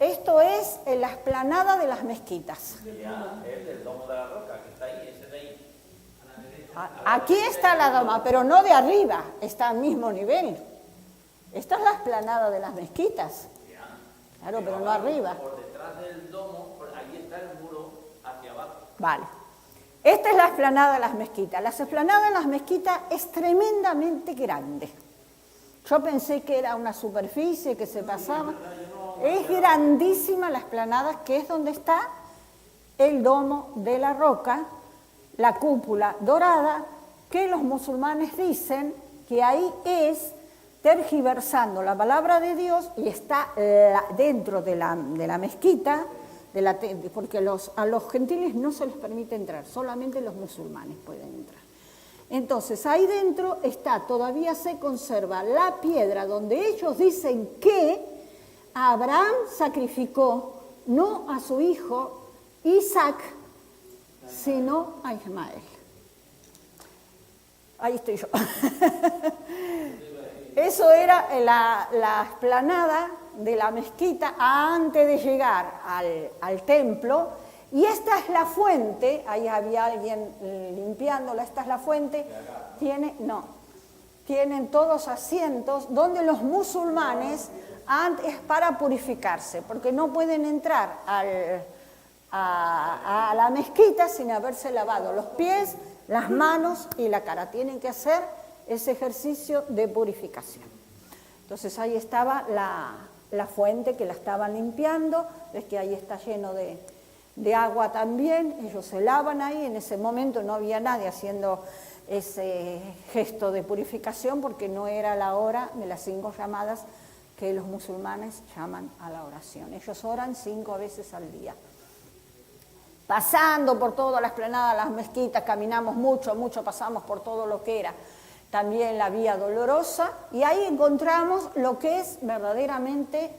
A: esto es en la explanada de las mezquitas.
B: Ya, es el domo de la roca, que está ahí, ese de ahí.
A: Aquí está la doma, pero no de arriba, está al mismo nivel. Esta es la explanada de las mezquitas. Claro, pero no arriba.
B: Por detrás del domo, ahí está el muro hacia abajo.
A: Vale. Esta es la explanada de las mezquitas. La explanada de las mezquitas es tremendamente grande. Yo pensé que era una superficie que se pasaba. Es grandísima la explanada, que es donde está el domo de la roca, la cúpula dorada, que los musulmanes dicen que ahí es tergiversando la palabra de Dios y está dentro de la mezquita, porque a los gentiles no se les permite entrar, solamente los musulmanes pueden entrar. Entonces, ahí dentro todavía se conserva la piedra donde ellos dicen que Abraham sacrificó no a su hijo Isaac, sino a Ismael. Ahí estoy yo. Eso era la explanada de la mezquita antes de llegar al templo. Y esta es la fuente, ahí había alguien limpiándola, esta es la fuente, tienen todos asientos donde los musulmanes es para purificarse, porque no pueden entrar a la mezquita sin haberse lavado los pies, las manos y la cara. Tienen que hacer ese ejercicio de purificación. Entonces ahí estaba la fuente que la estaban limpiando, ves que ahí está lleno de agua también, ellos se lavan ahí, en ese momento no había nadie haciendo ese gesto de purificación porque no era la hora de las 5 llamadas que los musulmanes llaman a la oración. Ellos oran 5 veces al día. Pasando por toda la explanada, las mezquitas, caminamos mucho, pasamos por todo lo que era también la Vía Dolorosa, y ahí encontramos lo que es verdaderamente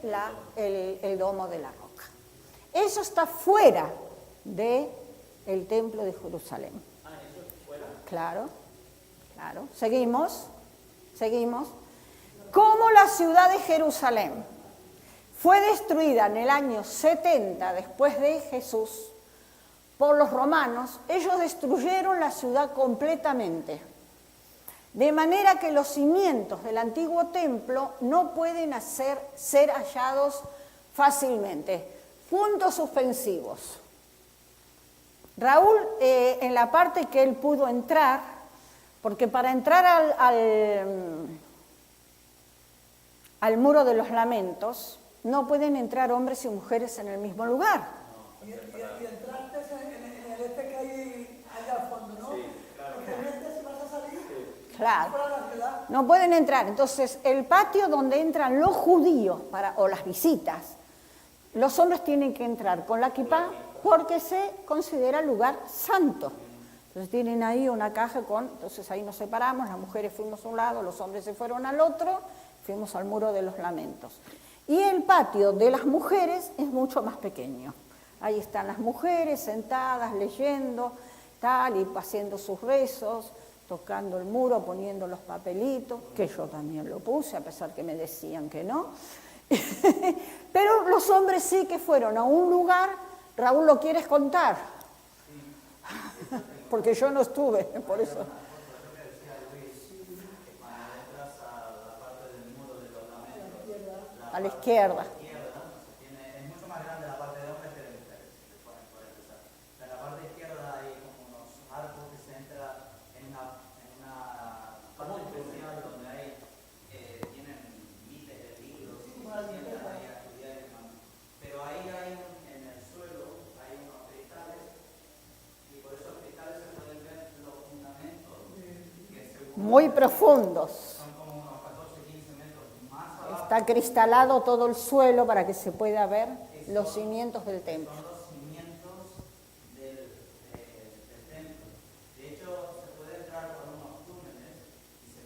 A: el domo de la roca. Eso está fuera del templo de Jerusalén.
B: Eso es fuera.
A: Claro. Seguimos. Como la ciudad de Jerusalén fue destruida en el año 70 después de Jesús por los romanos, ellos destruyeron la ciudad completamente. De manera que los cimientos del antiguo templo no pueden ser hallados fácilmente. Puntos suspensivos. Raúl, en la parte que él pudo entrar, porque para entrar al muro de los lamentos, no pueden entrar hombres y mujeres en el mismo lugar.
D: Y entraste en el que hay allá al fondo, ¿no?
B: Sí, claro.
D: Porque si vas a salir,
A: Claro.
D: fuera de la ciudad.
A: No pueden entrar. Entonces, el patio donde entran los judíos o las visitas, los hombres tienen que entrar con la kipá porque se considera lugar santo. Entonces tienen ahí una caja entonces ahí nos separamos, las mujeres fuimos a un lado, los hombres se fueron al otro, fuimos al muro de los lamentos. Y el patio de las mujeres es mucho más pequeño. Ahí están las mujeres sentadas, leyendo, tal, y haciendo sus rezos, tocando el muro, poniendo los papelitos, que yo también lo puse, a pesar que me decían que no. Pero los hombres sí que fueron a un lugar. Raúl, ¿lo quieres contar? Porque yo no estuve, por eso. A la izquierda.
C: Es mucho más grande la parte de hombres que de mujeres. En la parte izquierda hay como unos arcos que se entra en una parte especial donde tienen miles de libros y se sientan ahí a estudiar. Pero ahí en el suelo hay unos cristales y por esos cristales se pueden ver los fundamentos que
A: Muy profundos.
C: son como unos 14-15 metros más abajo.
A: Está cristalado todo el suelo para que se pueda ver los cimientos del templo.
C: Son los cimientos del templo. De hecho, se puede entrar por unos túneles y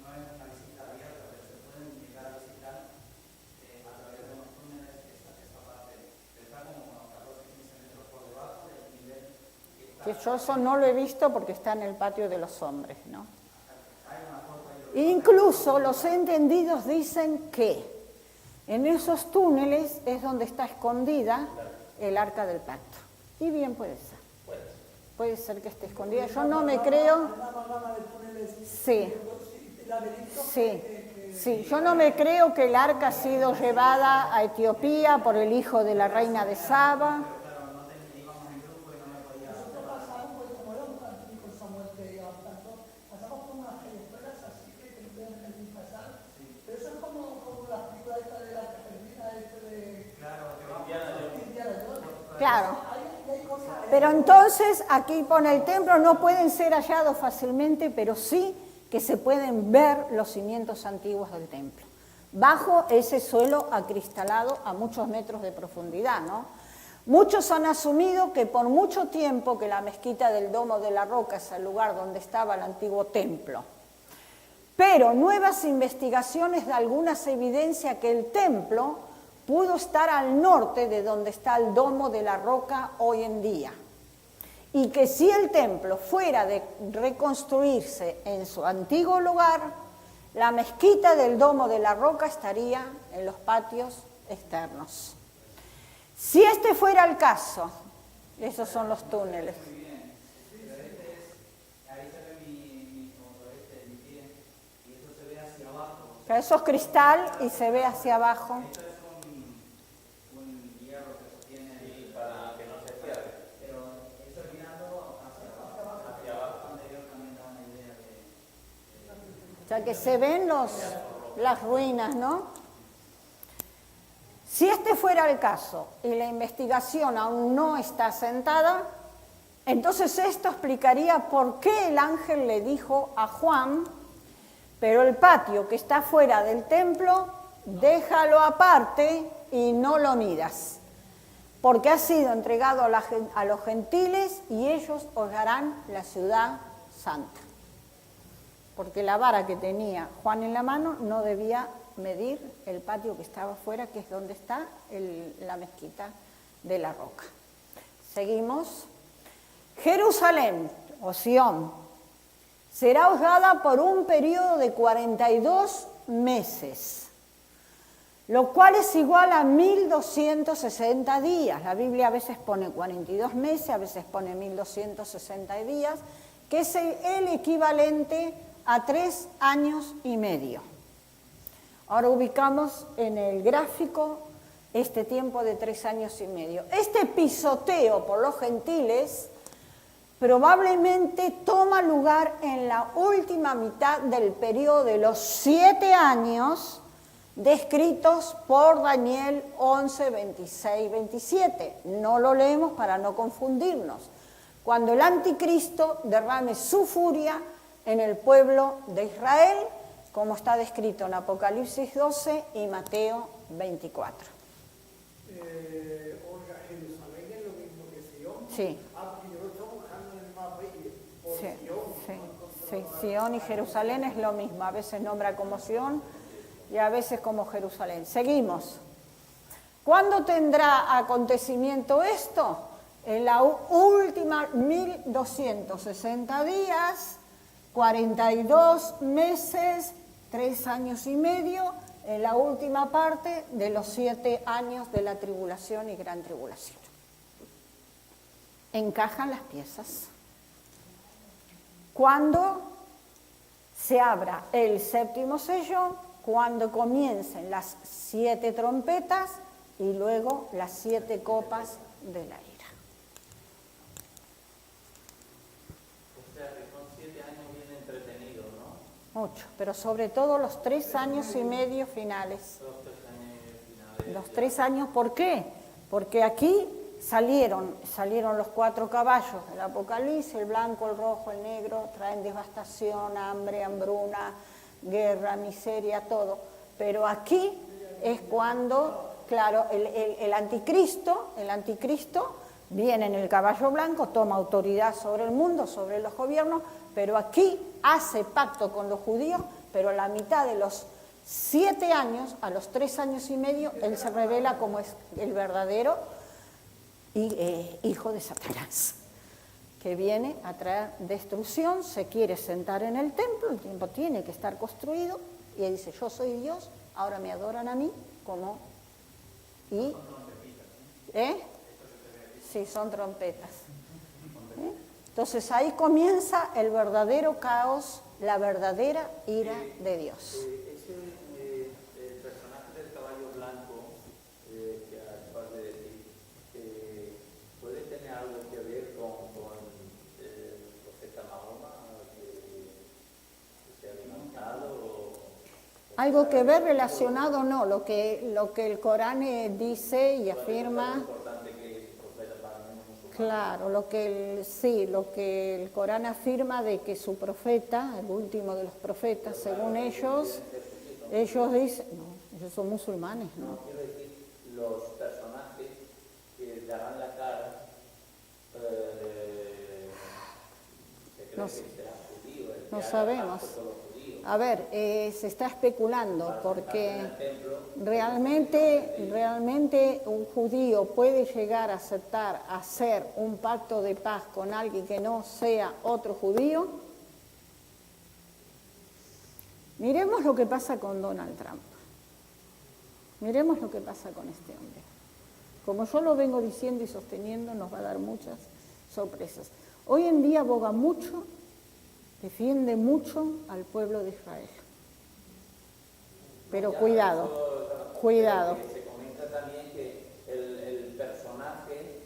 C: no es una visita abierta, pero se pueden llegar a visitar a través de unos túneles esa parte. Está como unos 14-15 metros por debajo del nivel que está.
A: Que yo eso no lo he visto porque está en el patio de los hombres, ¿no? Incluso los entendidos dicen que En esos túneles es donde está escondida el arca del pacto. Y bien puede ser. Puede ser que esté escondida. Yo no me creo... Sí, sí. Yo no me creo que el arca ha sido llevada a Etiopía por el hijo de la reina de Saba. Claro. Pero entonces, aquí pone el templo, no pueden ser hallados fácilmente, pero sí que se pueden ver los cimientos antiguos del templo, bajo ese suelo acristalado a muchos metros de profundidad, ¿no? Muchos han asumido que por mucho tiempo que la mezquita del Domo de la Roca es el lugar donde estaba el antiguo templo. Pero nuevas investigaciones dan algunas evidencias que el templo pudo estar al norte de donde está el Domo de la Roca hoy en día. Y que si el templo fuera de reconstruirse en su antiguo lugar, la mezquita del Domo de la Roca estaría en los patios externos. Si este fuera el caso, esos son los túneles. Eso es cristal y se ve hacia abajo. O sea que se ven las ruinas, ¿no? Si este fuera el caso y la investigación aún no está asentada, entonces esto explicaría por qué el ángel le dijo a Juan: pero el patio que está fuera del templo, déjalo aparte y no lo miras, porque ha sido entregado a los gentiles y ellos hollarán la ciudad santa. Porque la vara que tenía Juan en la mano no debía medir el patio que estaba afuera, que es donde está la mezquita de la Roca. Seguimos. Jerusalén, o Sión, será hollada por un periodo de 42 meses, lo cual es igual a 1260 días. La Biblia a veces pone 42 meses, a veces pone 1260 días, que es el equivalente a 3 años y medio. Ahora ubicamos en el gráfico este tiempo de 3 años y medio. Este pisoteo por los gentiles probablemente toma lugar en la última mitad del periodo de los 7 años descritos por Daniel 11, 26, 27. No lo leemos para no confundirnos. Cuando el anticristo derrame su furia en el pueblo de Israel, como está descrito en Apocalipsis 12 y Mateo 24.
D: Olga, Jerusalén es lo mismo que Sion.
A: Sí.
D: Porque yo lo estoy buscando en el mapa y por
A: Sí,
D: Sion.
A: sí, Sion y Jerusalén es lo mismo. A veces nombra como Sion y a veces como Jerusalén. Seguimos. ¿Cuándo tendrá acontecimiento esto? En la última 1260 días, 42 meses, 3 años y medio, en la última parte de los 7 años de la tribulación y gran tribulación. Encajan las piezas. Cuando se abra el 7º sello, cuando comiencen las 7 trompetas y luego las 7 copas de la ira.
B: O sea que son 7 años bien entretenidos, ¿no?
A: Mucho, pero sobre todo los 3 años y medio finales.
B: Los 3 años finales.
A: Los 3 años, ¿por qué? Porque aquí salieron los 4 caballos del Apocalipsis, el blanco, el rojo, el negro, traen devastación, hambre, hambruna, guerra, miseria, todo. Pero aquí es cuando, claro, el anticristo viene en el caballo blanco, toma autoridad sobre el mundo, sobre los gobiernos, pero aquí hace pacto con los judíos, pero a la mitad de los 7 años, a los 3 años y medio, él se revela como es el verdadero hijo de Satanás, que viene a traer destrucción, se quiere sentar en el templo, el templo tiene que estar construido, y él dice: yo soy Dios, ahora me adoran a mí, como... ¿Y? ¿Eh? Sí, son trompetas. ¿Eh? Entonces ahí comienza el verdadero caos, la verdadera ira de Dios.
B: El personaje del caballo blanco, que acabas de decir, ¿puede tener algo que ver con el profeta Mahoma que se ha levantado?
A: Algo que ver relacionado no, lo que el Corán dice y afirma. Claro, lo que el Corán afirma de que su profeta, el último de los profetas, según ellos dicen, no, ellos son musulmanes, ¿no?
B: No, quiero decir, los personajes que darán la cara, se cree que será judío,
A: no sabemos. A ver, se está especulando porque realmente un judío puede llegar a aceptar hacer un pacto de paz con alguien que no sea otro judío. Miremos lo que pasa con Donald Trump. Miremos lo que pasa con este hombre. Como yo lo vengo diciendo y sosteniendo, nos va a dar muchas sorpresas. Hoy en día aboga mucho, defiende mucho al pueblo de Israel. Pero cuidado.
B: Se comenta también que el personaje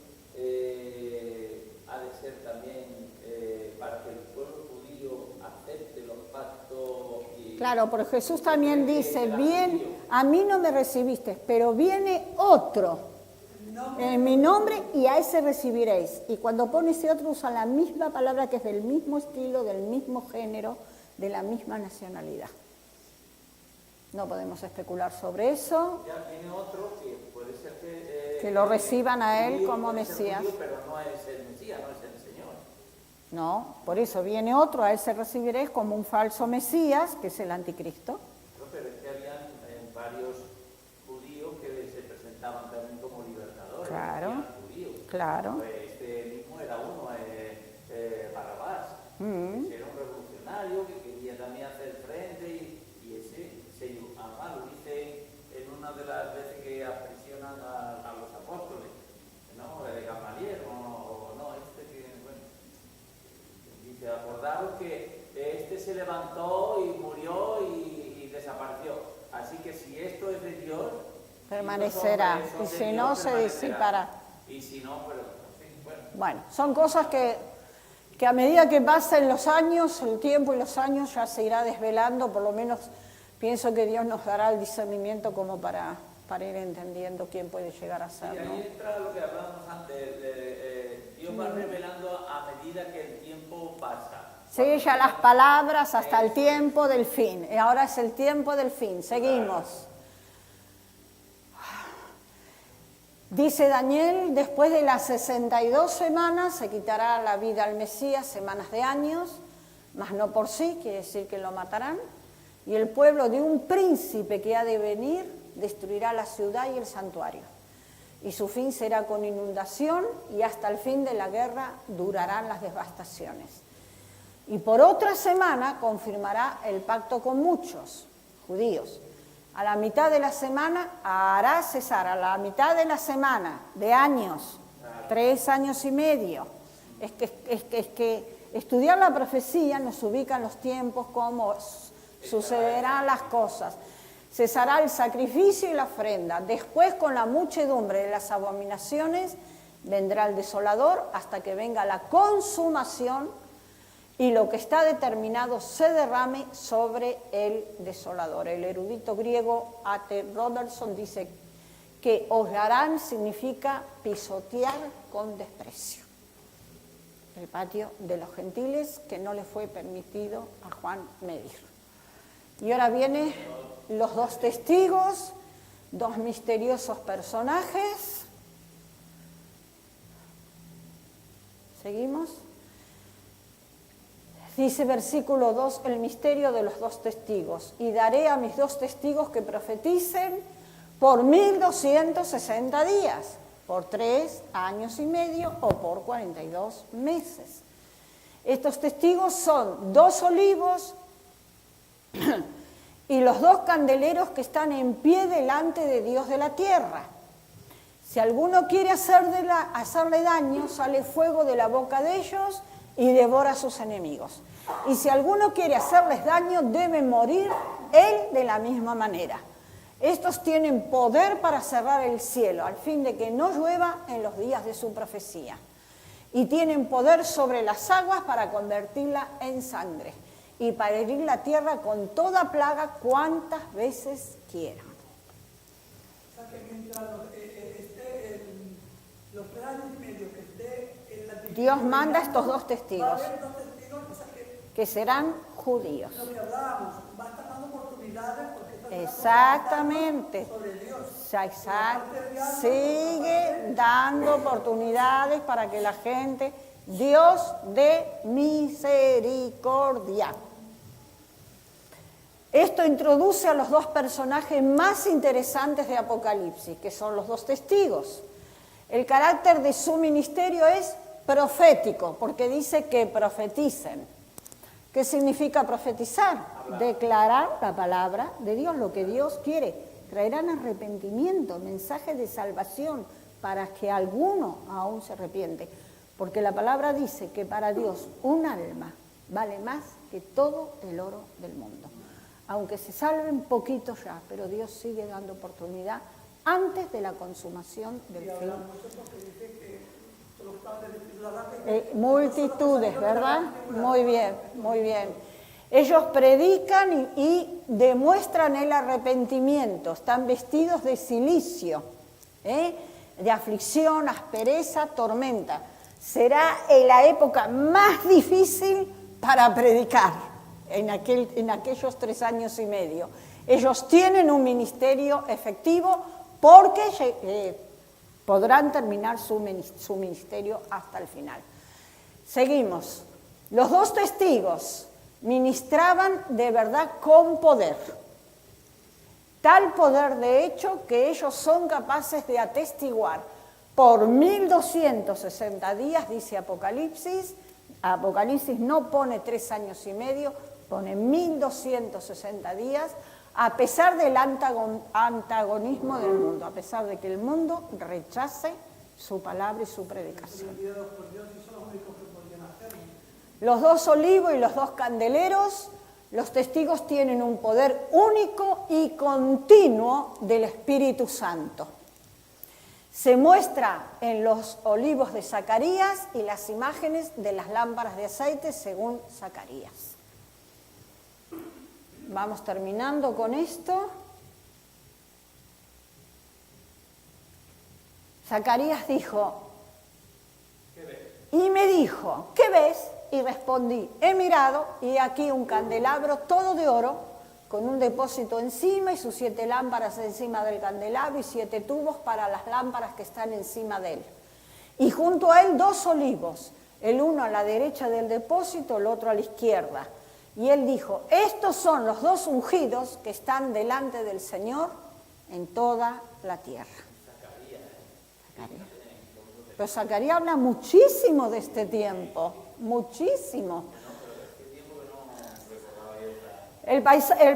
B: ha de ser también para que el pueblo judío acepte los pactos.
A: Claro, porque Jesús también dice, bien, a mí no me recibiste, pero viene otro en mi nombre y a ese recibiréis. Y cuando pone ese otro usa la misma palabra que es del mismo estilo, del mismo género, de la misma nacionalidad. No podemos especular sobre eso.
B: Ya viene otro que puede ser
A: que lo reciban a él como Mesías.
B: Judío, pero no es el Mesías, no es el Señor.
A: No, por eso viene otro, a él se recibiréis como un falso Mesías, que es el anticristo.
B: Pero es que habían varios judíos que se presentaban también como libertadores.
A: Claro,
B: Judíos.
A: claro.
B: Pues este mismo era uno, Barrabás. Ese era un revolucionario que quería también hacer frente y ese se además lo dice en una de las veces que aprisionan a los apóstoles, ¿no? De Gamaliel, o no, que, bueno, dice, acordaros que este se levantó y murió y desapareció. Así que si esto es de Dios,
A: permanecerá, y si no, se disipará.
B: Y si no, pero en fin,
A: bueno, son cosas que a medida que pasen los años, el tiempo y los años, ya se irá desvelando. Por lo menos pienso que Dios nos dará el discernimiento como para ir entendiendo quién puede llegar a ser.
B: Y ahí entra lo que hablábamos antes, Dios va revelando a medida que el tiempo pasa.
A: Sella las palabras hasta el tiempo del fin. Y ahora es el tiempo del fin. Seguimos. Dice Daniel, después de las 62 semanas se quitará la vida al Mesías, semanas de años, mas no por sí, quiere decir que lo matarán. Y el pueblo de un príncipe que ha de venir destruirá la ciudad y el santuario. Y su fin será con inundación y hasta el fin de la guerra durarán las devastaciones. Y por otra semana confirmará el pacto con muchos judíos. A la mitad de la semana hará cesar, a la mitad de la semana, de años, 3 años y medio. Es que estudiar la profecía nos ubica en los tiempos, cómo sucederán las cosas. Cesará el sacrificio y la ofrenda. Después, con la muchedumbre de las abominaciones, vendrá el desolador hasta que venga la consumación y lo que está determinado se derrame sobre el desolador. El erudito griego A.T. Robertson dice que hollarán significa pisotear con desprecio. El patio de los gentiles que no le fue permitido a Juan medir. Y ahora vienen los 2 testigos, 2 misteriosos personajes. ¿Seguimos? Dice versículo 2, el misterio de los 2 testigos. Y daré a mis 2 testigos que profeticen por 1260 días, por 3 años y medio o por 42 meses. Estos testigos son 2 olivos y los 2 candeleros que están en pie delante de Dios de la tierra. Si alguno quiere hacerle daño, sale fuego de la boca de ellos y devora a sus enemigos. Y si alguno quiere hacerles daño, debe morir él de la misma manera. Estos tienen poder para cerrar el cielo, al fin de que no llueva en los días de su profecía. Y tienen poder sobre las aguas para convertirla en sangre y para herir la tierra con toda plaga cuantas veces quieran.
D: O sea que mientras esté los 3 años y medio que esté en la tierra,
A: Dios manda a estos 2 testigos,
D: va a haber 2 testigos, o sea
A: que serán judíos.
D: lo que hablábamos, va a estar dando oportunidades porque esta es una
A: Exactamente.
D: sobre Dios.
A: Sigue dando oportunidades para que la gente, Dios de misericordia. Esto introduce a los 2 personajes más interesantes de Apocalipsis, que son los 2 testigos. El carácter de su ministerio es profético, porque dice que profeticen. ¿Qué significa profetizar? Declarar la palabra de Dios, lo que Dios quiere. Traerán arrepentimiento, mensaje de salvación, para que alguno aún se arrepiente. Porque la palabra dice que para Dios un alma vale más que todo el oro del mundo. Aunque se salven poquitos ya, pero Dios sigue dando oportunidad antes de la consumación del fin. Multitudes, ¿verdad? Muy bien, muy bien. Ellos predican y demuestran el arrepentimiento. Están vestidos de cilicio, de aflicción, aspereza, tormenta. Será la época más difícil para predicar en aquellos 3 años y medio. Ellos tienen un ministerio efectivo porque podrán terminar su ministerio hasta el final. Seguimos. Los 2 testigos ministraban de verdad con poder. Tal poder, de hecho, que ellos son capaces de atestiguar por 1260 días, dice Apocalipsis. Apocalipsis no pone 3 años y medio, pone 1260 días, a pesar del antagonismo del mundo, a pesar de que el mundo rechace su palabra y su predicación. Los 2 olivos y los 2 candeleros, los testigos tienen un poder único y continuo del Espíritu Santo. Se muestra en los olivos de Zacarías y las imágenes de las lámparas de aceite según Zacarías. Vamos terminando con esto. Zacarías dijo, y me dijo, ¿qué ves? Y respondí, he mirado y aquí un candelabro todo de oro, con un depósito encima y sus 7 lámparas encima del candelabro y 7 tubos para las lámparas que están encima de él. Y junto a él 2 olivos, el uno a la derecha del depósito, el otro a la izquierda. Y él dijo, estos son los 2 ungidos que están delante del Señor en toda la tierra. Zacarías. Pero Zacarías habla muchísimo de este tiempo, muchísimo. El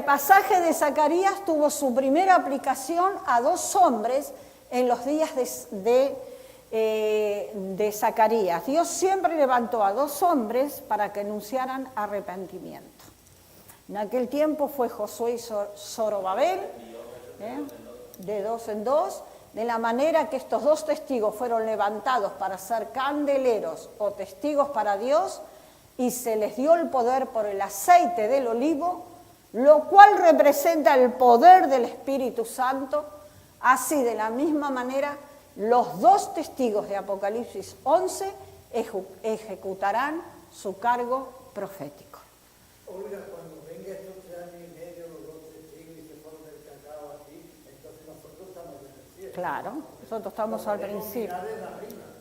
A: pasaje de Zacarías tuvo su primera aplicación a 2 hombres en los días de Zacarías. Dios siempre levantó a 2 hombres para que anunciaran arrepentimiento. En aquel tiempo fue Josué y Zorobabel, de 2 en 2, de la manera que estos 2 testigos fueron levantados para ser candeleros o testigos para Dios, y se les dio el poder por el aceite del olivo, lo cual representa el poder del Espíritu Santo. Así, de la misma manera, los 2 testigos de Apocalipsis 11 ejecutarán su cargo profético.
E: Oiga, cuando venga estos 3 años y medio, los 2 testigos y se fueron del cacao aquí, entonces nosotros estamos en el cielo.
A: Claro, nosotros estamos al principio.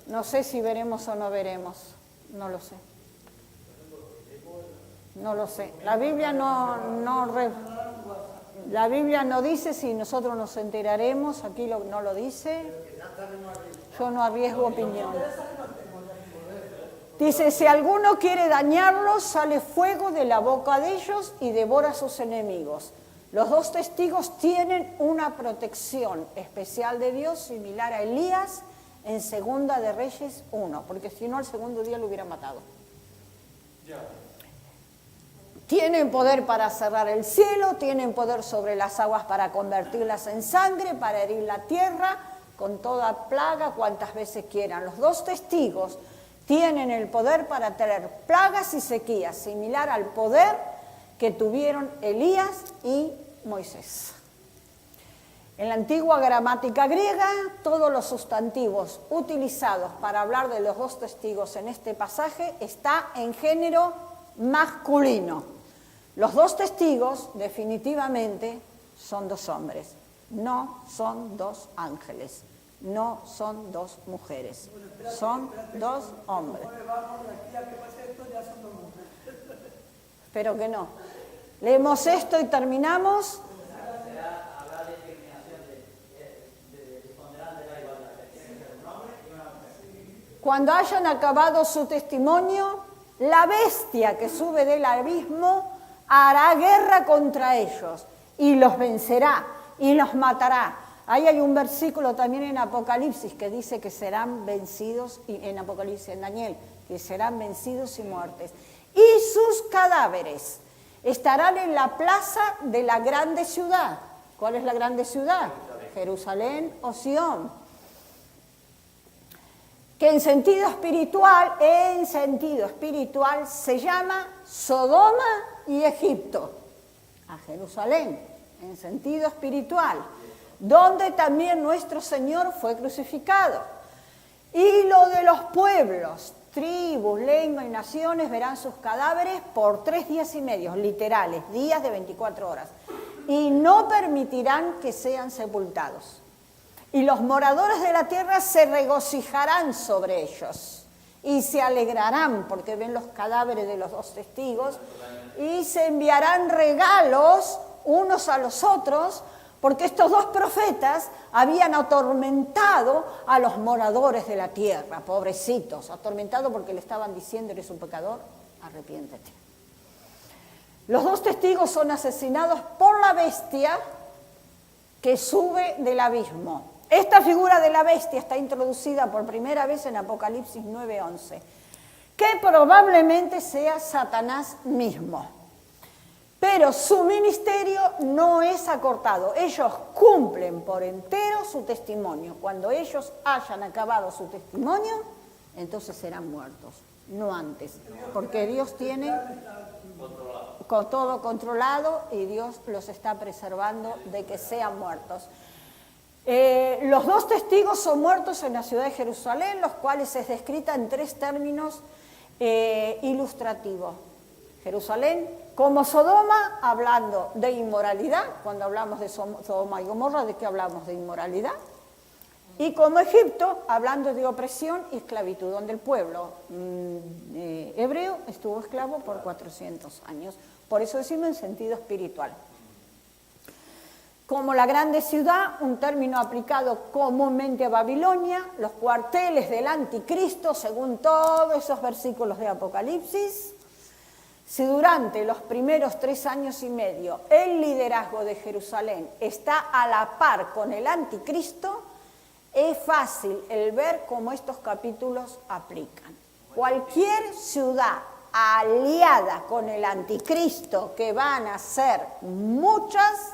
A: No sé si veremos o no veremos, no lo sé. No lo sé. La Biblia no dice si nosotros nos enteraremos, aquí no lo dice. Yo no arriesgo opinión. Dice, si alguno quiere dañarlos, sale fuego de la boca de ellos y devora a sus enemigos. Los dos testigos tienen una protección especial de Dios similar a Elías en Segunda de Reyes 1, porque si no al segundo día lo hubieran matado. Tienen poder para cerrar el cielo, tienen poder sobre las aguas para convertirlas en sangre, para herir la tierra con toda plaga cuantas veces quieran. Los dos testigos tienen el poder para traer plagas y sequías, similar al poder que tuvieron Elías y Moisés. En la antigua gramática griega, todos los sustantivos utilizados para hablar de los dos testigos en este pasaje está en género masculino. Los dos testigos definitivamente son dos hombres, no son dos ángeles, no son dos mujeres, son dos hombres. Espero que no. Leemos esto y terminamos. Cuando hayan acabado su testimonio, la bestia que sube del abismo hará guerra contra ellos y los vencerá y los matará. Ahí hay un versículo también en Apocalipsis que dice que serán vencidos, y en Apocalipsis, en Daniel, que serán vencidos y muertos. Y sus cadáveres estarán en la plaza de la grande ciudad. ¿Cuál es la grande ciudad? Jerusalén o Sión. Que en sentido espiritual se llama Sodoma y Egipto, a Jerusalén, en sentido espiritual, donde también nuestro Señor fue crucificado. Y lo de los pueblos, tribus, lenguas y naciones verán sus cadáveres por 3 días y medio, literales, días de 24 horas, y no permitirán que sean sepultados. Y los moradores de la tierra se regocijarán sobre ellos y se alegrarán porque ven los cadáveres de los dos testigos y se enviarán regalos unos a los otros porque estos dos profetas habían atormentado a los moradores de la tierra, pobrecitos, atormentados porque le estaban diciendo: eres un pecador, arrepiéntete. Los dos testigos son asesinados por la bestia que sube del abismo. Esta figura de la bestia está introducida por primera vez en Apocalipsis 9:11, que probablemente sea Satanás mismo. Pero su ministerio no es acortado. Ellos cumplen por entero su testimonio. Cuando ellos hayan acabado su testimonio, entonces serán muertos, no antes. Porque Dios tiene con todo controlado y Dios los está preservando de que sean muertos. Los dos testigos son muertos en la ciudad de Jerusalén, los cuales es descrita en 3 términos ilustrativos. Jerusalén como Sodoma, hablando de inmoralidad. Cuando hablamos de Sodoma y Gomorra, ¿de qué hablamos? De inmoralidad. Y como Egipto, hablando de opresión y esclavitud, donde el pueblo hebreo estuvo esclavo por 400 años. Por eso decimos en sentido espiritual. Como la grande ciudad, un término aplicado comúnmente a Babilonia, los cuarteles del anticristo, según todos esos versículos de Apocalipsis. Si durante los primeros 3 años y medio el liderazgo de Jerusalén está a la par con el anticristo, es fácil el ver cómo estos capítulos aplican. Cualquier ciudad aliada con el anticristo, que van a ser muchas,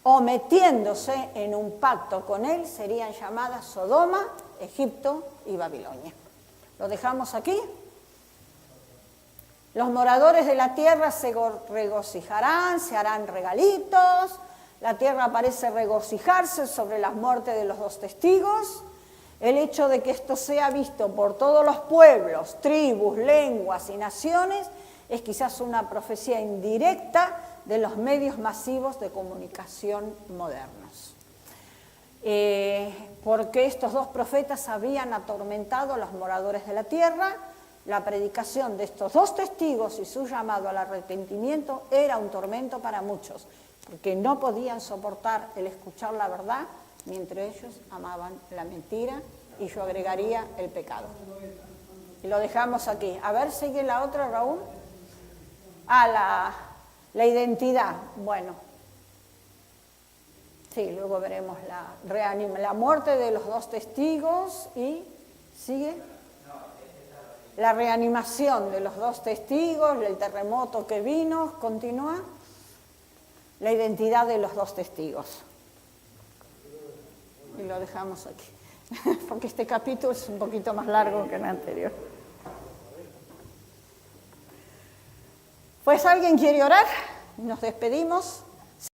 A: o metiéndose en un pacto con él, serían llamadas Sodoma, Egipto y Babilonia. ¿Lo dejamos aquí? Los moradores de la tierra se regocijarán, se harán regalitos, la tierra parece regocijarse sobre las muertes de los dos testigos. El hecho de que esto sea visto por todos los pueblos, tribus, lenguas y naciones es quizás una profecía indirecta de los medios masivos de comunicación modernos. Porque estos dos profetas habían atormentado a los moradores de la tierra, la predicación de estos dos testigos y su llamado al arrepentimiento era un tormento para muchos, porque no podían soportar el escuchar la verdad mientras ellos amaban la mentira, y yo agregaría el pecado. Y lo dejamos aquí. A ver, sigue la otra, Raúl. La identidad. Bueno, Sí, luego veremos la muerte de los dos testigos y sigue la reanimación de los dos testigos, el terremoto que vino, continúa la identidad de los dos testigos. Y lo dejamos aquí, porque este capítulo es un poquito más largo que el anterior. Pues, ¿alguien quiere orar? Nos despedimos.